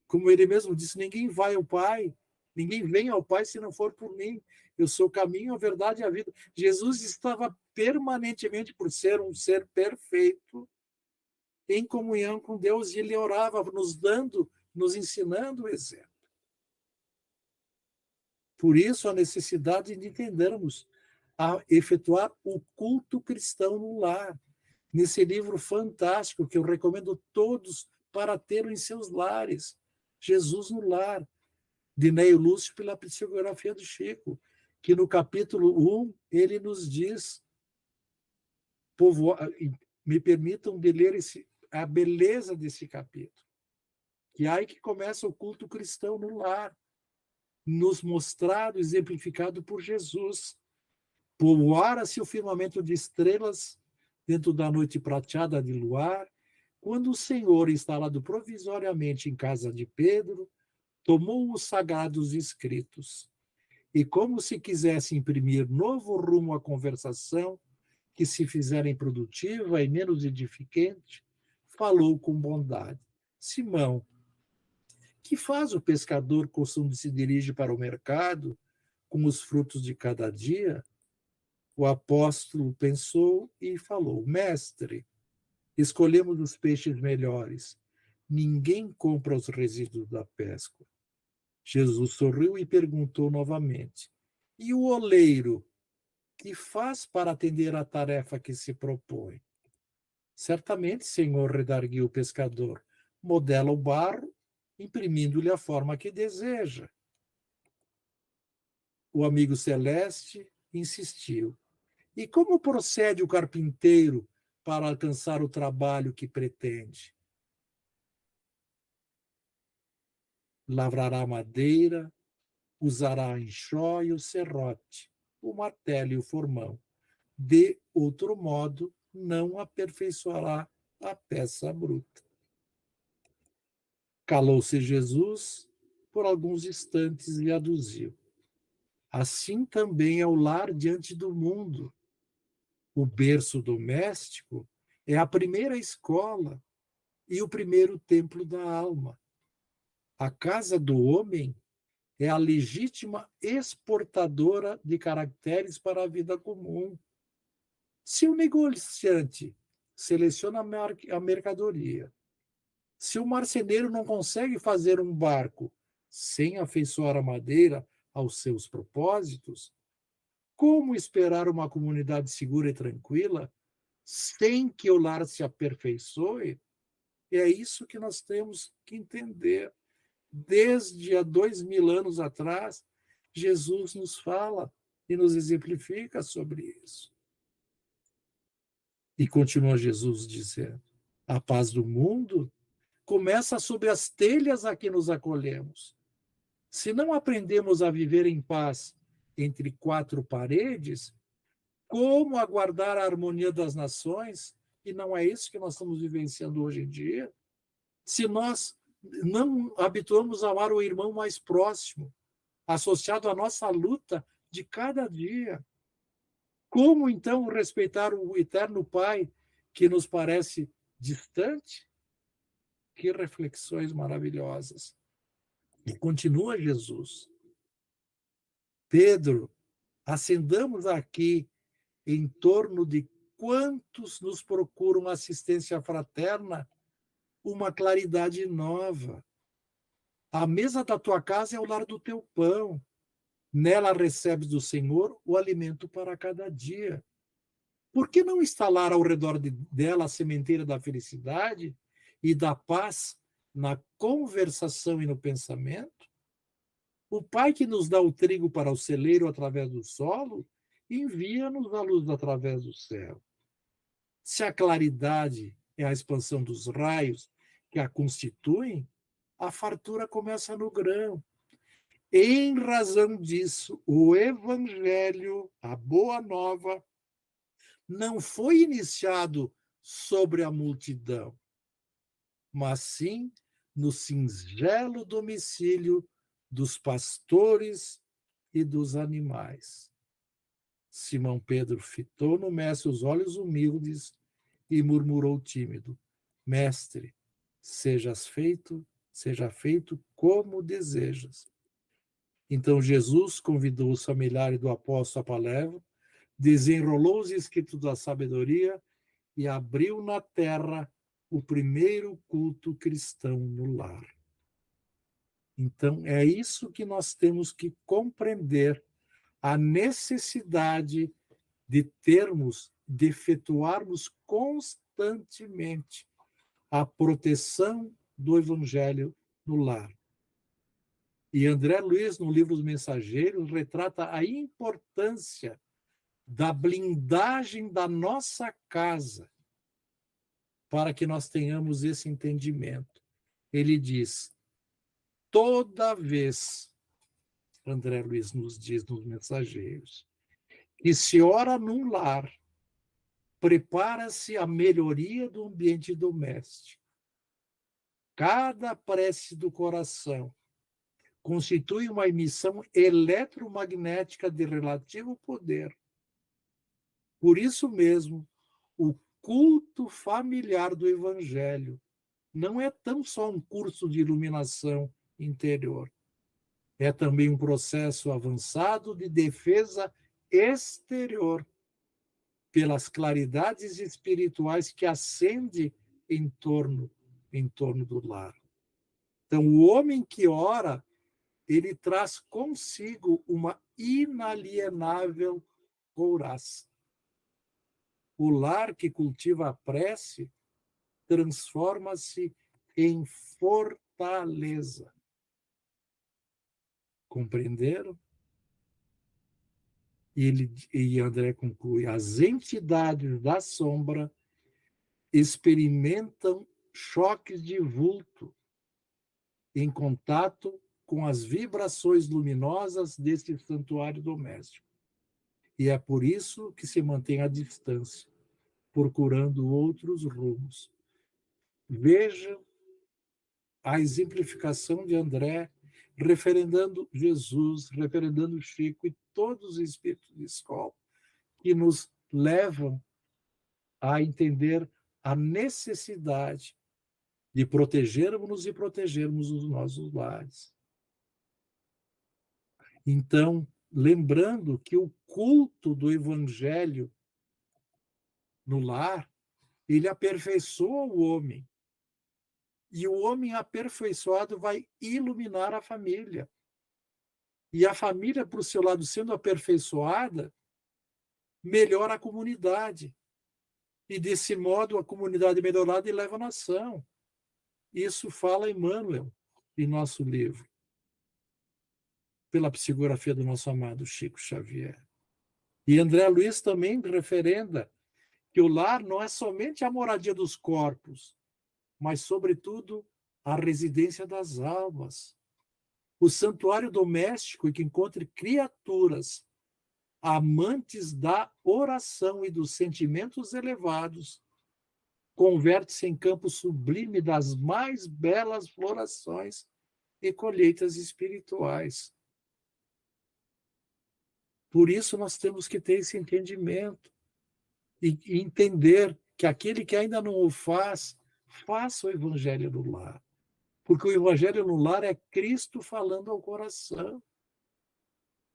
Como ele mesmo disse: ninguém vai ao Pai, ninguém vem ao Pai se não for por mim. Eu sou o caminho, a verdade e a vida. Jesus estava permanentemente, por ser um ser perfeito, em comunhão com Deus, e ele orava, nos ensinando o exemplo. Por isso, a necessidade de entendermos a efetuar o culto cristão no lar. Nesse livro fantástico, que eu recomendo todos para terem em seus lares, Jesus no Lar, de Neio Lúcio, pela psicografia do Chico, que no capítulo 1 ele nos diz, me permitam de ler a beleza desse capítulo, que aí que começa o culto cristão no lar, nos mostrado, exemplificado por Jesus. Povoara-se o firmamento de estrelas dentro da noite prateada de luar, quando o Senhor, instalado provisoriamente em casa de Pedro, tomou os sagrados escritos e, como se quisesse imprimir novo rumo à conversação, que se fizera improdutiva e menos edificante, falou com bondade. Simão, que faz o pescador quando se dirige para o mercado com os frutos de cada dia? O apóstolo pensou e falou: Mestre, escolhemos os peixes melhores. Ninguém compra os resíduos da pesca. Jesus sorriu e perguntou novamente: E o oleiro, que faz para atender à tarefa que se propõe? Certamente, senhor, redarguiu o pescador, modela o barro, imprimindo-lhe a forma que deseja. O amigo celeste insistiu: E como procede o carpinteiro para alcançar o trabalho que pretende? Lavrará madeira, usará a enxó e o serrote, o martelo e o formão. De outro modo, não aperfeiçoará a peça bruta. Calou-se Jesus por alguns instantes e aduziu: Assim também é o lar diante do mundo. O berço doméstico é a primeira escola e o primeiro templo da alma. A casa do homem é a legítima exportadora de caracteres para a vida comum. Se o negociante seleciona a mercadoria, se o marceneiro não consegue fazer um barco sem afeiçoar a madeira aos seus propósitos, como esperar uma comunidade segura e tranquila sem que o lar se aperfeiçoe? É isso que nós temos que entender. Desde há 2000 anos atrás, Jesus nos fala e nos exemplifica sobre isso. E continua Jesus dizendo: a paz do mundo começa sobre as telhas a que nos acolhemos. Se não aprendemos a viver em paz entre quatro paredes, como aguardar a harmonia das nações? E não é isso que nós estamos vivenciando hoje em dia. Se nós não habituamos a amar o irmão mais próximo, associado à nossa luta de cada dia, como então respeitar o eterno Pai que nos parece distante? Que reflexões maravilhosas. E continua Jesus: Pedro, acendamos aqui em torno de quantos nos procuram assistência fraterna uma claridade nova. A mesa da tua casa é o lar do teu pão. Nela recebes do Senhor o alimento para cada dia. Por que não instalar ao redor dela a sementeira da felicidade e da paz na conversação e no pensamento? O Pai que nos dá o trigo para o celeiro através do solo, envia-nos a luz através do céu. Se a claridade é a expansão dos raios que a constituem, a fartura começa no grão. Em razão disso, o Evangelho, a Boa Nova, não foi iniciado sobre a multidão, mas sim no singelo domicílio dos pastores e dos animais. Simão Pedro fitou no mestre os olhos humildes e murmurou tímido: Mestre, seja feito como desejas. Então Jesus convidou os familiares do apóstolo à palavra, desenrolou os escritos da sabedoria e abriu na terra o primeiro culto cristão no lar. Então, é isso que nós temos que compreender, a necessidade de termos, de efetuarmos constantemente a proteção do Evangelho no lar. E André Luiz, no livro Os Mensageiros, retrata a importância da blindagem da nossa casa para que nós tenhamos esse entendimento. Ele diz, toda vez, André Luiz nos diz nos Mensageiros, que se ora num lar, prepara-se a melhoria do ambiente doméstico. Cada prece do coração constitui uma emissão eletromagnética de relativo poder. Por isso mesmo, o culto familiar do Evangelho não é tão só um curso de iluminação interior, é também um processo avançado de defesa exterior pelas claridades espirituais que acende em torno do lar. Então, o homem que ora, ele traz consigo uma inalienável couraça. O lar que cultiva a prece transforma-se em fortaleza. Compreenderam? E André conclui, as entidades da sombra experimentam choques de vulto em contato com as vibrações luminosas deste santuário doméstico. E é por isso que se mantém à distância, procurando outros rumos. Vejam a exemplificação de André, referendando Jesus, referendando Chico e todos os espíritos de escola, que nos levam a entender a necessidade de protegermos e protegermos os nossos lares. Então, lembrando que o culto do Evangelho no lar, ele aperfeiçoa o homem. E o homem aperfeiçoado vai iluminar a família. E a família, por seu lado, sendo aperfeiçoada, melhora a comunidade. E, desse modo, a comunidade melhorada eleva a nação. Isso fala Emmanuel em nosso livro, pela psicografia do nosso amado Chico Xavier. E André Luiz também referenda que o lar não é somente a moradia dos corpos, mas, sobretudo, a residência das almas. O santuário doméstico que encontre criaturas amantes da oração e dos sentimentos elevados, converte-se em campo sublime das mais belas florações e colheitas espirituais. Por isso nós temos que ter esse entendimento e entender que aquele que ainda não o faz, faça o evangelho no lar. Porque o evangelho no lar é Cristo falando ao coração,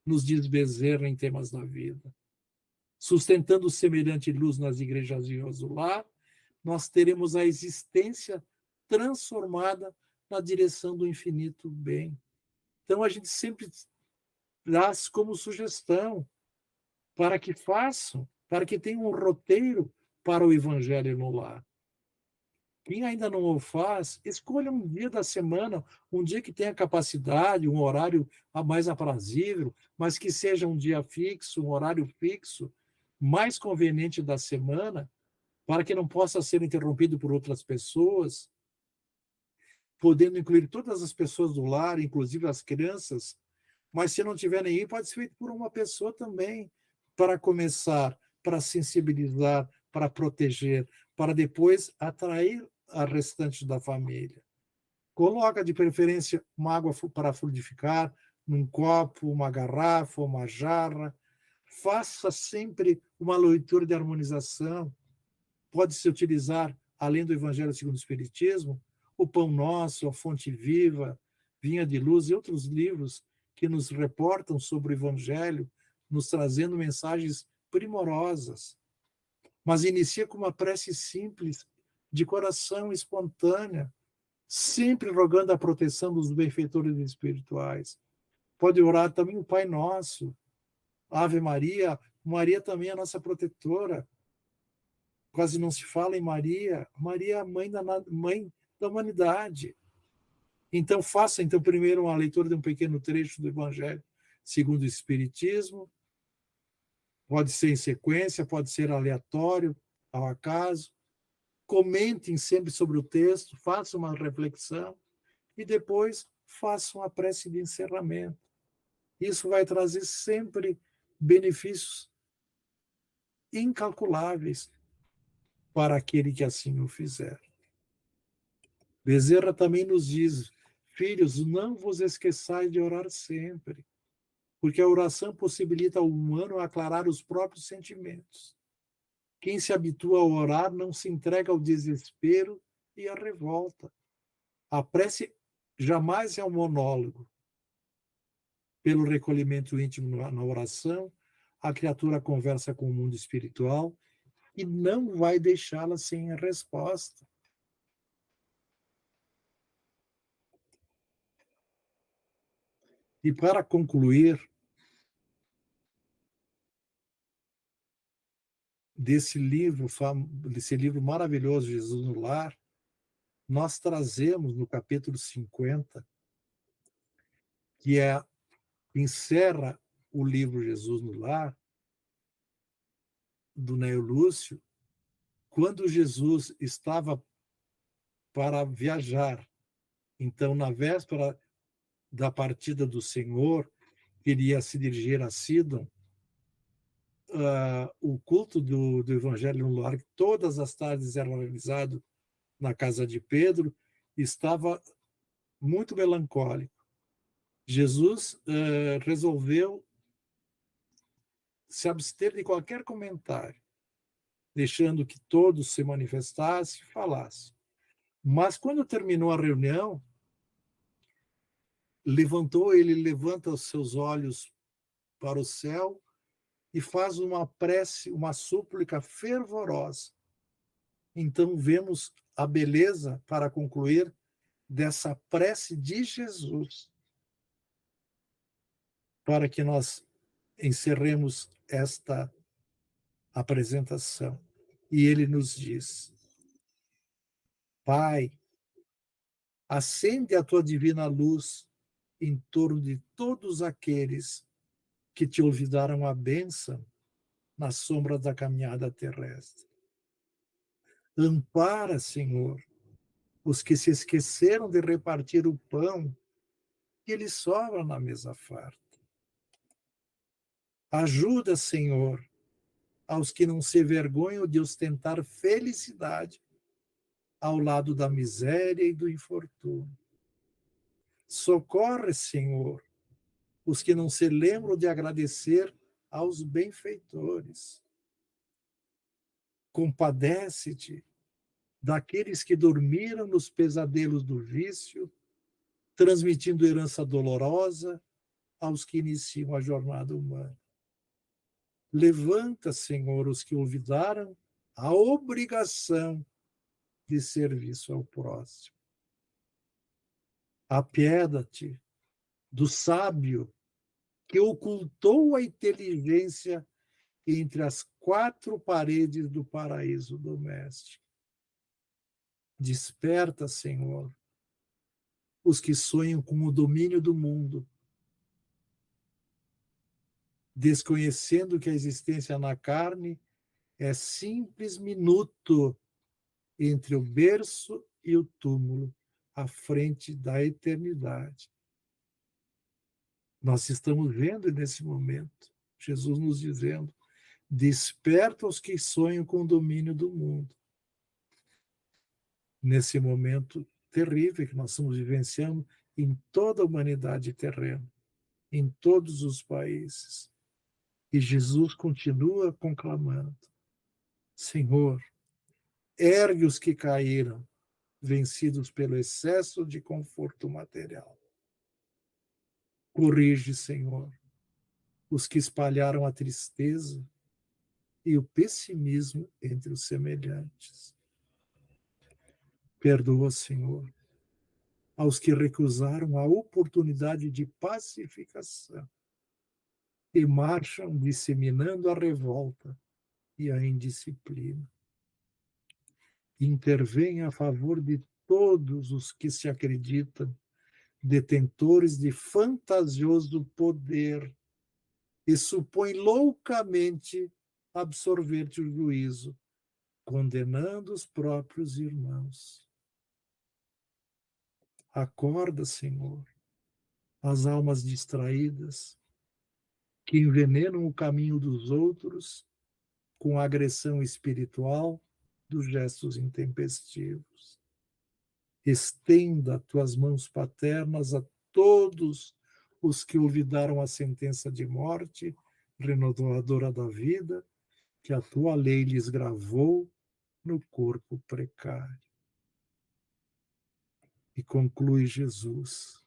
nos diz Bezerra em Temas da Vida. Sustentando semelhante luz nas igrejas do lar, nós teremos a existência transformada na direção do infinito bem. Então, a gente sempre traz como sugestão para que façam, para que tenham um roteiro para o evangelho no lar. Quem ainda não o faz, escolha um dia da semana, um dia que tenha capacidade, um horário mais aprazível, mas que seja um dia fixo, um horário fixo, mais conveniente da semana, para que não possa ser interrompido por outras pessoas, podendo incluir todas as pessoas do lar, inclusive as crianças, mas se não tiver ninguém, pode ser feito por uma pessoa também, para começar, para sensibilizar, para proteger, para depois atrair a restante da família. Coloca, de preferência, uma água para fluidificar, num copo, uma garrafa, uma jarra. Faça sempre uma leitura de harmonização. Pode-se utilizar, além do Evangelho segundo o Espiritismo, o Pão Nosso, a Fonte Viva, Vinha de Luz e outros livros que nos reportam sobre o Evangelho, nos trazendo mensagens primorosas. Mas inicia com uma prece simples, de coração espontânea, sempre rogando a proteção dos benfeitores espirituais. Pode orar também o Pai Nosso, Ave Maria. Maria também é a nossa protetora. Quase não se fala em Maria. Maria é a mãe da humanidade. Então, faça então primeiro uma leitura de um pequeno trecho do Evangelho segundo o Espiritismo. Pode ser em sequência, pode ser aleatório, ao acaso. Comentem sempre sobre o texto, façam uma reflexão e depois façam a prece de encerramento. Isso vai trazer sempre benefícios incalculáveis para aquele que assim o fizer. Bezerra também nos diz: filhos, não vos esqueçais de orar sempre, porque a oração possibilita ao humano aclarar os próprios sentimentos. Quem se habitua a orar não se entrega ao desespero e à revolta. A prece jamais é um monólogo. Pelo recolhimento íntimo na oração, a criatura conversa com o mundo espiritual e não vai deixá-la sem resposta. E para concluir, desse livro maravilhoso, Jesus no Lar, nós trazemos no capítulo 50, que encerra o livro Jesus no Lar, do Neo Lúcio, quando Jesus estava para viajar. Então, na véspera da partida do Senhor, queria se dirigir a Sidon, o culto do Evangelho no Lar, que todas as tardes era realizado na casa de Pedro, estava muito melancólico. Jesus resolveu se abster de qualquer comentário, deixando que todos se manifestassem e falassem. Mas quando terminou a reunião, ele levanta os seus olhos para o céu e faz uma prece, uma súplica fervorosa. Então vemos a beleza, para concluir, dessa prece de Jesus, para que nós encerremos esta apresentação. E ele nos diz: Pai, acende a tua divina luz em torno de todos aqueles que te olvidaram a bênção na sombra da caminhada terrestre. Ampara, Senhor, os que se esqueceram de repartir o pão que lhes sobra na mesa farta. Ajuda, Senhor, aos que não se vergonham de ostentar felicidade ao lado da miséria e do infortúnio. Socorre, Senhor, os que não se lembram de agradecer aos benfeitores. Compadece-te daqueles que dormiram nos pesadelos do vício, transmitindo herança dolorosa aos que iniciam a jornada humana. Levanta, Senhor, os que olvidaram a obrigação de serviço ao próximo. Apieda-te do sábio que ocultou a inteligência entre as quatro paredes do paraíso doméstico. Desperta, Senhor, os que sonham com o domínio do mundo, desconhecendo que a existência na carne é simples minuto entre o berço e o túmulo, à frente da eternidade. Nós estamos vendo nesse momento Jesus nos dizendo: desperta os que sonham com o domínio do mundo. Nesse momento terrível que nós estamos vivenciando em toda a humanidade terrena, em todos os países. E Jesus continua conclamando: Senhor, ergue os que caíram, vencidos pelo excesso de conforto material. Corrige, Senhor, os que espalharam a tristeza e o pessimismo entre os semelhantes. Perdoa, Senhor, aos que recusaram a oportunidade de pacificação e marcham disseminando a revolta e a indisciplina. Intervenha a favor de todos os que se acreditam detentores de fantasioso poder, e supõem loucamente absorver-te o juízo, condenando os próprios irmãos. Acorda, Senhor, as almas distraídas, que envenenam o caminho dos outros com a agressão espiritual dos gestos intempestivos. Estenda tuas mãos paternas a todos os que olvidaram a sentença de morte, renovadora da vida, que a tua lei lhes gravou no corpo precário. E conclui Jesus: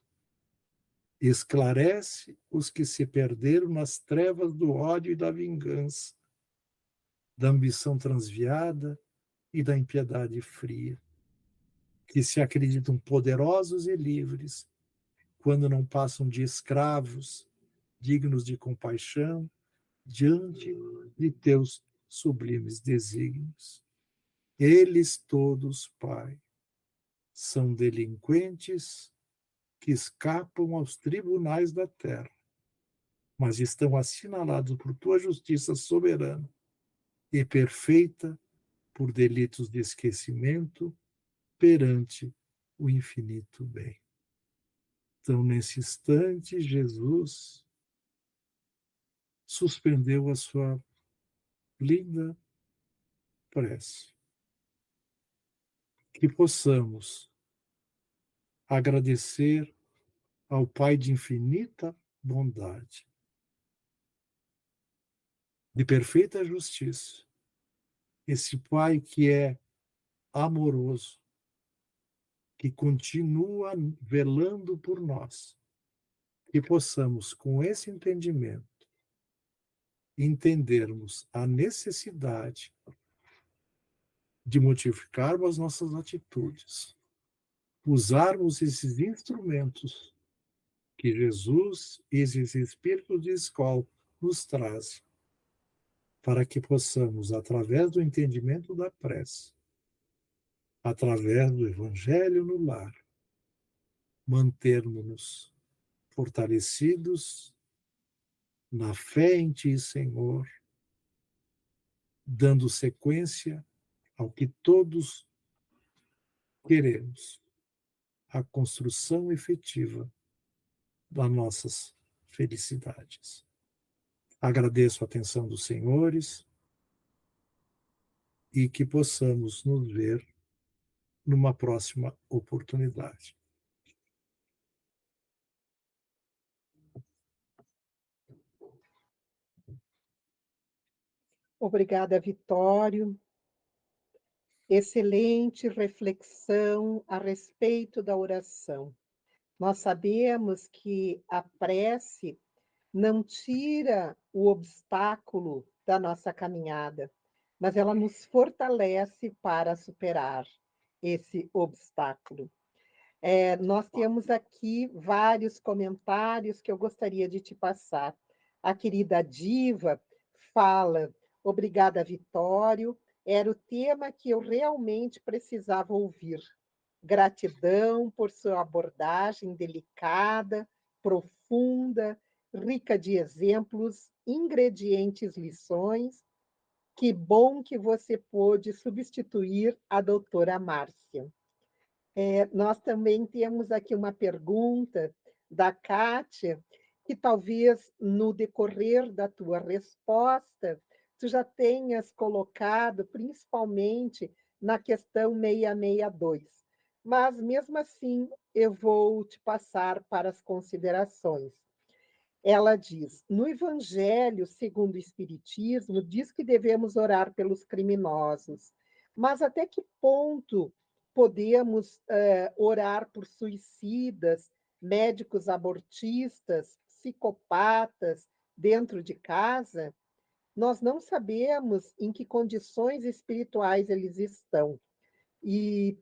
esclarece os que se perderam nas trevas do ódio e da vingança, da ambição transviada e da impiedade fria, que se acreditam poderosos e livres, quando não passam de escravos dignos de compaixão diante de teus sublimes desígnios. Eles todos, Pai, são delinquentes que escapam aos tribunais da terra, mas estão assinalados por tua justiça soberana e perfeita por delitos de esquecimento perante o infinito bem. Então, nesse instante, Jesus suspendeu a sua linda prece. Que possamos agradecer ao Pai de infinita bondade, de perfeita justiça, esse Pai que é amoroso, que continua velando por nós, que possamos, com esse entendimento, entendermos a necessidade de modificarmos nossas atitudes, usarmos esses instrumentos que Jesus e esses espíritos de escola nos trazem, para que possamos, através do entendimento da prece, através do Evangelho no lar, mantermos-nos fortalecidos na fé em Ti, Senhor, dando sequência ao que todos queremos, a construção efetiva das nossas felicidades. Agradeço a atenção dos senhores e que possamos nos ver numa próxima oportunidade. Obrigada, Vitório. Excelente reflexão a respeito da oração. Nós sabemos que a prece não tira o obstáculo da nossa caminhada, mas ela nos fortalece para superar esse obstáculo. Nós temos aqui vários comentários que eu gostaria de te passar. A querida Diva fala: obrigada, Vitório, era o tema que eu realmente precisava ouvir. Gratidão por sua abordagem delicada, profunda, rica de exemplos, ingredientes, lições. Que bom que você pôde substituir a doutora Márcia. Nós também temos aqui uma pergunta da Kátia, que talvez no decorrer da tua resposta, tu já tenhas colocado, principalmente na questão 662. Mas, mesmo assim, eu vou te passar para as considerações. Ela diz: no Evangelho segundo o Espiritismo, diz que devemos orar pelos criminosos, mas até que ponto podemos orar por suicidas, médicos abortistas, psicopatas dentro de casa? Nós não sabemos em que condições espirituais eles estão. E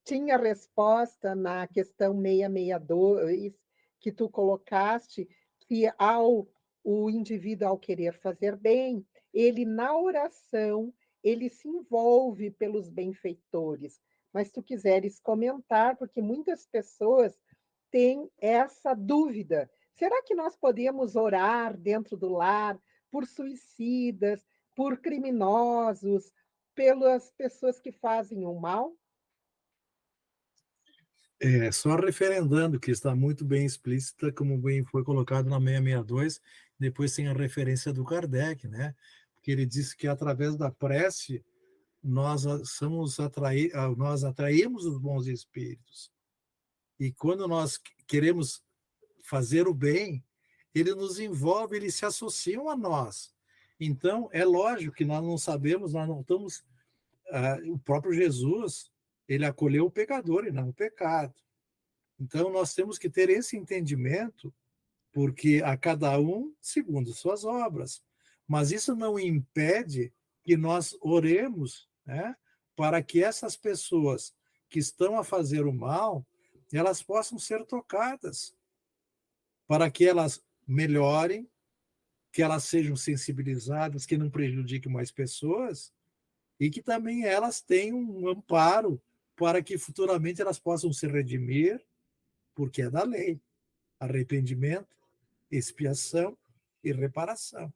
tinha resposta na questão 662 que tu colocaste, que o indivíduo, ao querer fazer bem, ele, na oração, ele se envolve pelos benfeitores. Mas tu quiseres comentar, porque muitas pessoas tem essa dúvida. Será que nós podemos orar dentro do lar por suicidas, por criminosos, pelas pessoas que fazem o mal? Só referendando, que está muito bem explícita, como bem foi colocado na 662, depois tem a referência do Kardec, né? Porque ele disse que através da prece nós atraímos os bons espíritos. E quando nós queremos fazer o bem, ele nos envolve, eles se associam a nós. Então, é lógico que nós não sabemos, nós não estamos. O próprio Jesus, ele acolheu o pecador e não o pecado. Então, nós temos que ter esse entendimento, porque a cada um segundo suas obras. Mas isso não impede que nós oremos, né, para que essas pessoas que estão a fazer o mal, elas possam ser tocadas, para que elas melhorem, que elas sejam sensibilizadas, que não prejudiquem mais pessoas e que também elas tenham um amparo para que futuramente elas possam se redimir, porque é da lei. Arrependimento, expiação e reparação.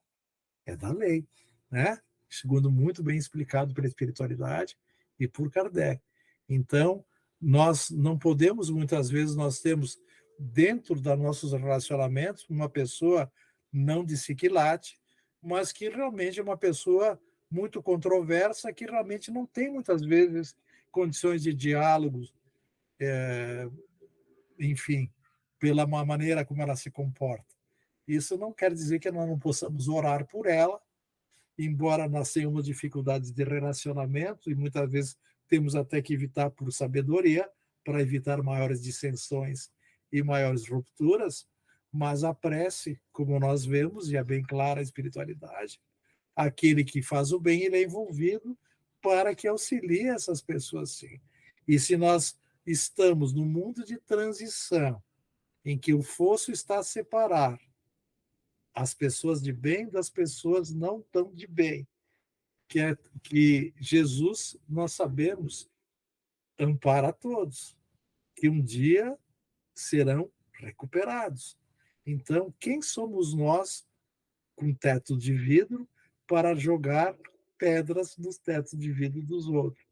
É da lei, né? Segundo muito bem explicado pela espiritualidade e por Kardec. Então, nós não podemos, muitas vezes, nós temos dentro dos nossos relacionamentos uma pessoa não de quilate, mas que realmente é uma pessoa muito controversa, que realmente não tem, muitas vezes, condições de diálogos, enfim, pela maneira como ela se comporta. Isso não quer dizer que nós não possamos orar por ela, embora nós tenhamos dificuldades de relacionamento e muitas vezes temos até que evitar por sabedoria, para evitar maiores dissensões e maiores rupturas, mas a prece, como nós vemos, e é bem clara a espiritualidade, aquele que faz o bem, ele é envolvido para que auxilie essas pessoas, sim. E se nós estamos no mundo de transição, em que o fosso está a separar as pessoas de bem das pessoas não tão de bem, que Jesus, nós sabemos, ampara a todos, que um dia serão recuperados. Então, quem somos nós com teto de vidro para jogar pedras nos tetos de vidro dos outros?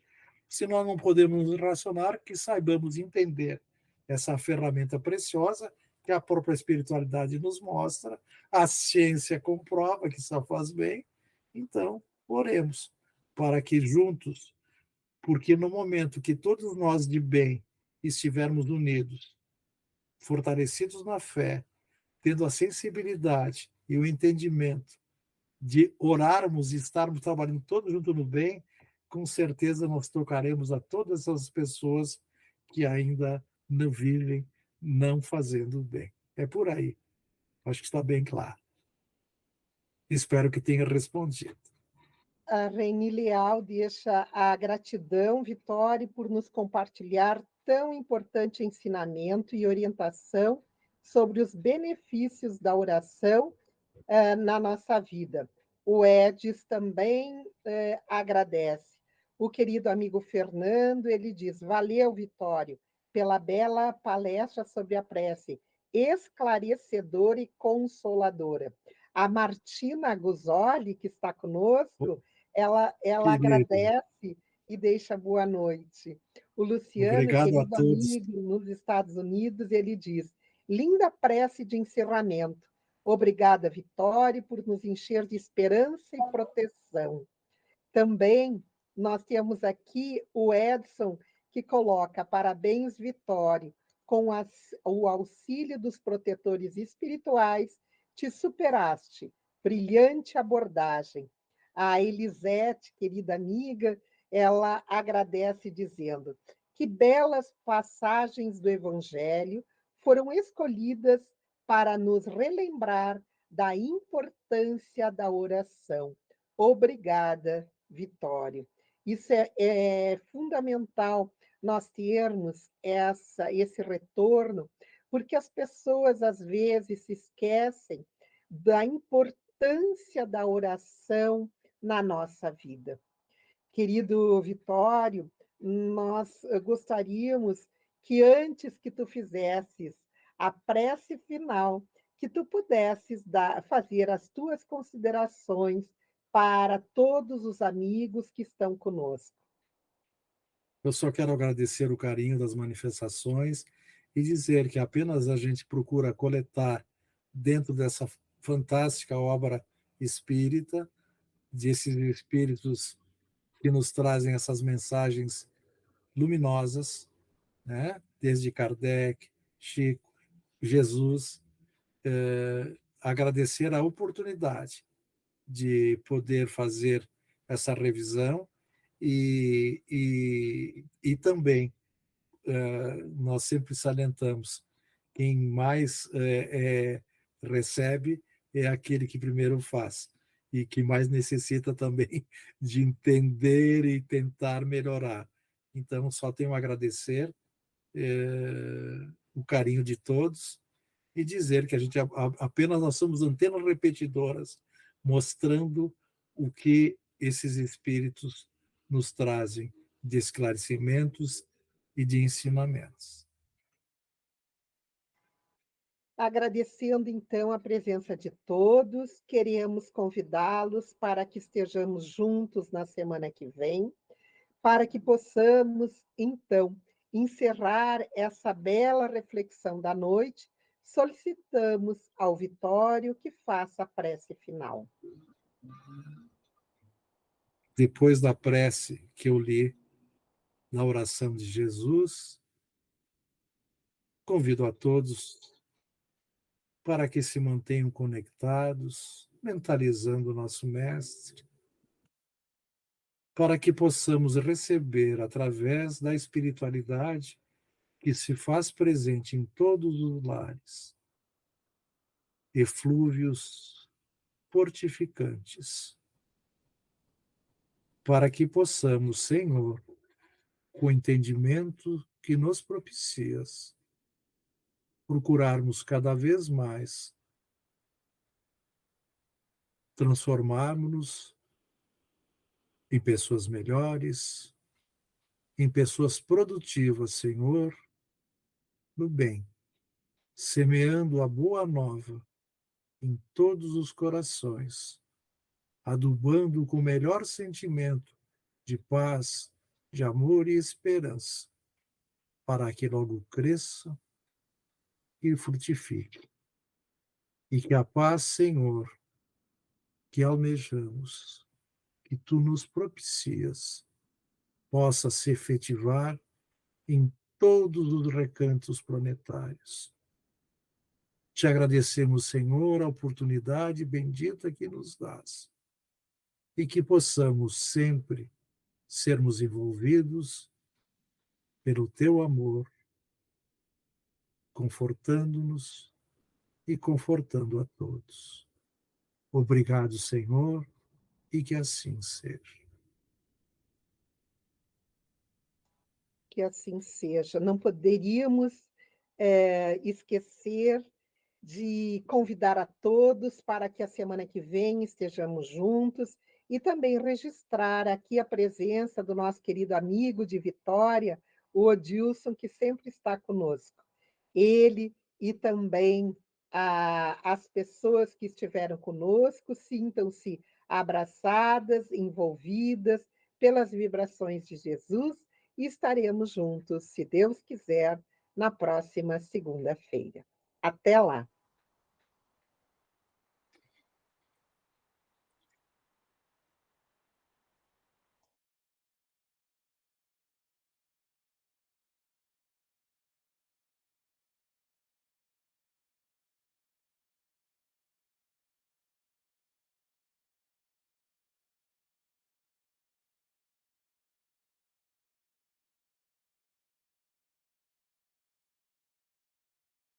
Se nós não podemos nos relacionar, que saibamos entender essa ferramenta preciosa que a própria espiritualidade nos mostra, a ciência comprova que só faz bem. Então, oremos para que juntos, porque no momento que todos nós de bem estivermos unidos, fortalecidos na fé, tendo a sensibilidade e o entendimento de orarmos e estarmos trabalhando todos juntos no bem, com certeza nós tocaremos a todas as pessoas que ainda não vivem não fazendo o bem. É por aí. Acho que está bem claro. Espero que tenha respondido. A Reine Leal deixa a gratidão, Vitória, por nos compartilhar tão importante ensinamento e orientação sobre os benefícios da oração na nossa vida. O Edis também agradece. O querido amigo Fernando, ele diz, valeu, Vitório, pela bela palestra sobre a prece, esclarecedora e consoladora. A Martina Guzoli, que está conosco, ela Querido, agradece e deixa boa noite. O Luciano, obrigado a querido todos. amigo nos Estados Unidos, ele diz, linda prece de encerramento. Obrigada, Vitória, por nos encher de esperança e proteção. Também nós temos aqui o Edson, que coloca parabéns, Vitória, com o auxílio dos protetores espirituais, te superaste. Brilhante abordagem. A Elisete, querida amiga, ela agradece dizendo que belas passagens do Evangelho foram escolhidas para nos relembrar da importância da oração. Obrigada, Vitória. Isso é fundamental nós termos esse retorno, porque as pessoas às vezes se esquecem da importância da oração na nossa vida. Querido Vitório, nós gostaríamos que antes que tu fizesses a prece final, que tu pudesses fazer as tuas considerações para todos os amigos que estão conosco. Eu só quero agradecer o carinho das manifestações e dizer que apenas a gente procura coletar dentro dessa fantástica obra espírita, desses espíritos que nos trazem essas mensagens luminosas, né? Desde Kardec, Chico, Jesus, agradecer a oportunidade de poder fazer essa revisão e também nós sempre salientamos, quem mais recebe é aquele que primeiro faz e que mais necessita também de entender e tentar melhorar. Então, só tenho a agradecer o carinho de todos e dizer que a gente apenas nós somos antenas repetidoras, mostrando o que esses espíritos nos trazem de esclarecimentos e de ensinamentos. Agradecendo, então, a presença de todos, queremos convidá-los para que estejamos juntos na semana que vem, para que possamos, então, encerrar essa bela reflexão da noite. Solicitamos ao Vitório que faça a prece final. Depois da prece que eu li na oração de Jesus, convido a todos para que se mantenham conectados, mentalizando o nosso Mestre, para que possamos receber, através da espiritualidade que se faz presente em todos os lares, eflúvios fortificantes, para que possamos, Senhor, com o entendimento que nos propicias, procurarmos cada vez mais transformarmos-nos em pessoas melhores, em pessoas produtivas, Senhor, no bem, semeando a boa nova em todos os corações, adubando com o melhor sentimento de paz, de amor e esperança, para que logo cresça e frutifique. E que a paz, Senhor, que almejamos, que tu nos propicias, possa se efetivar em todos os recantos planetários. Te agradecemos, Senhor, a oportunidade bendita que nos dás e que possamos sempre sermos envolvidos pelo teu amor, confortando-nos e confortando a todos. Obrigado, Senhor, e que assim seja. Que assim seja. Não poderíamos esquecer de convidar a todos para que a semana que vem estejamos juntos e também registrar aqui a presença do nosso querido amigo de Vitória, o Odilson, que sempre está conosco. Ele e também as pessoas que estiveram conosco sintam-se abraçadas, envolvidas pelas vibrações de Jesus e estaremos juntos, se Deus quiser, na próxima segunda-feira. Até lá!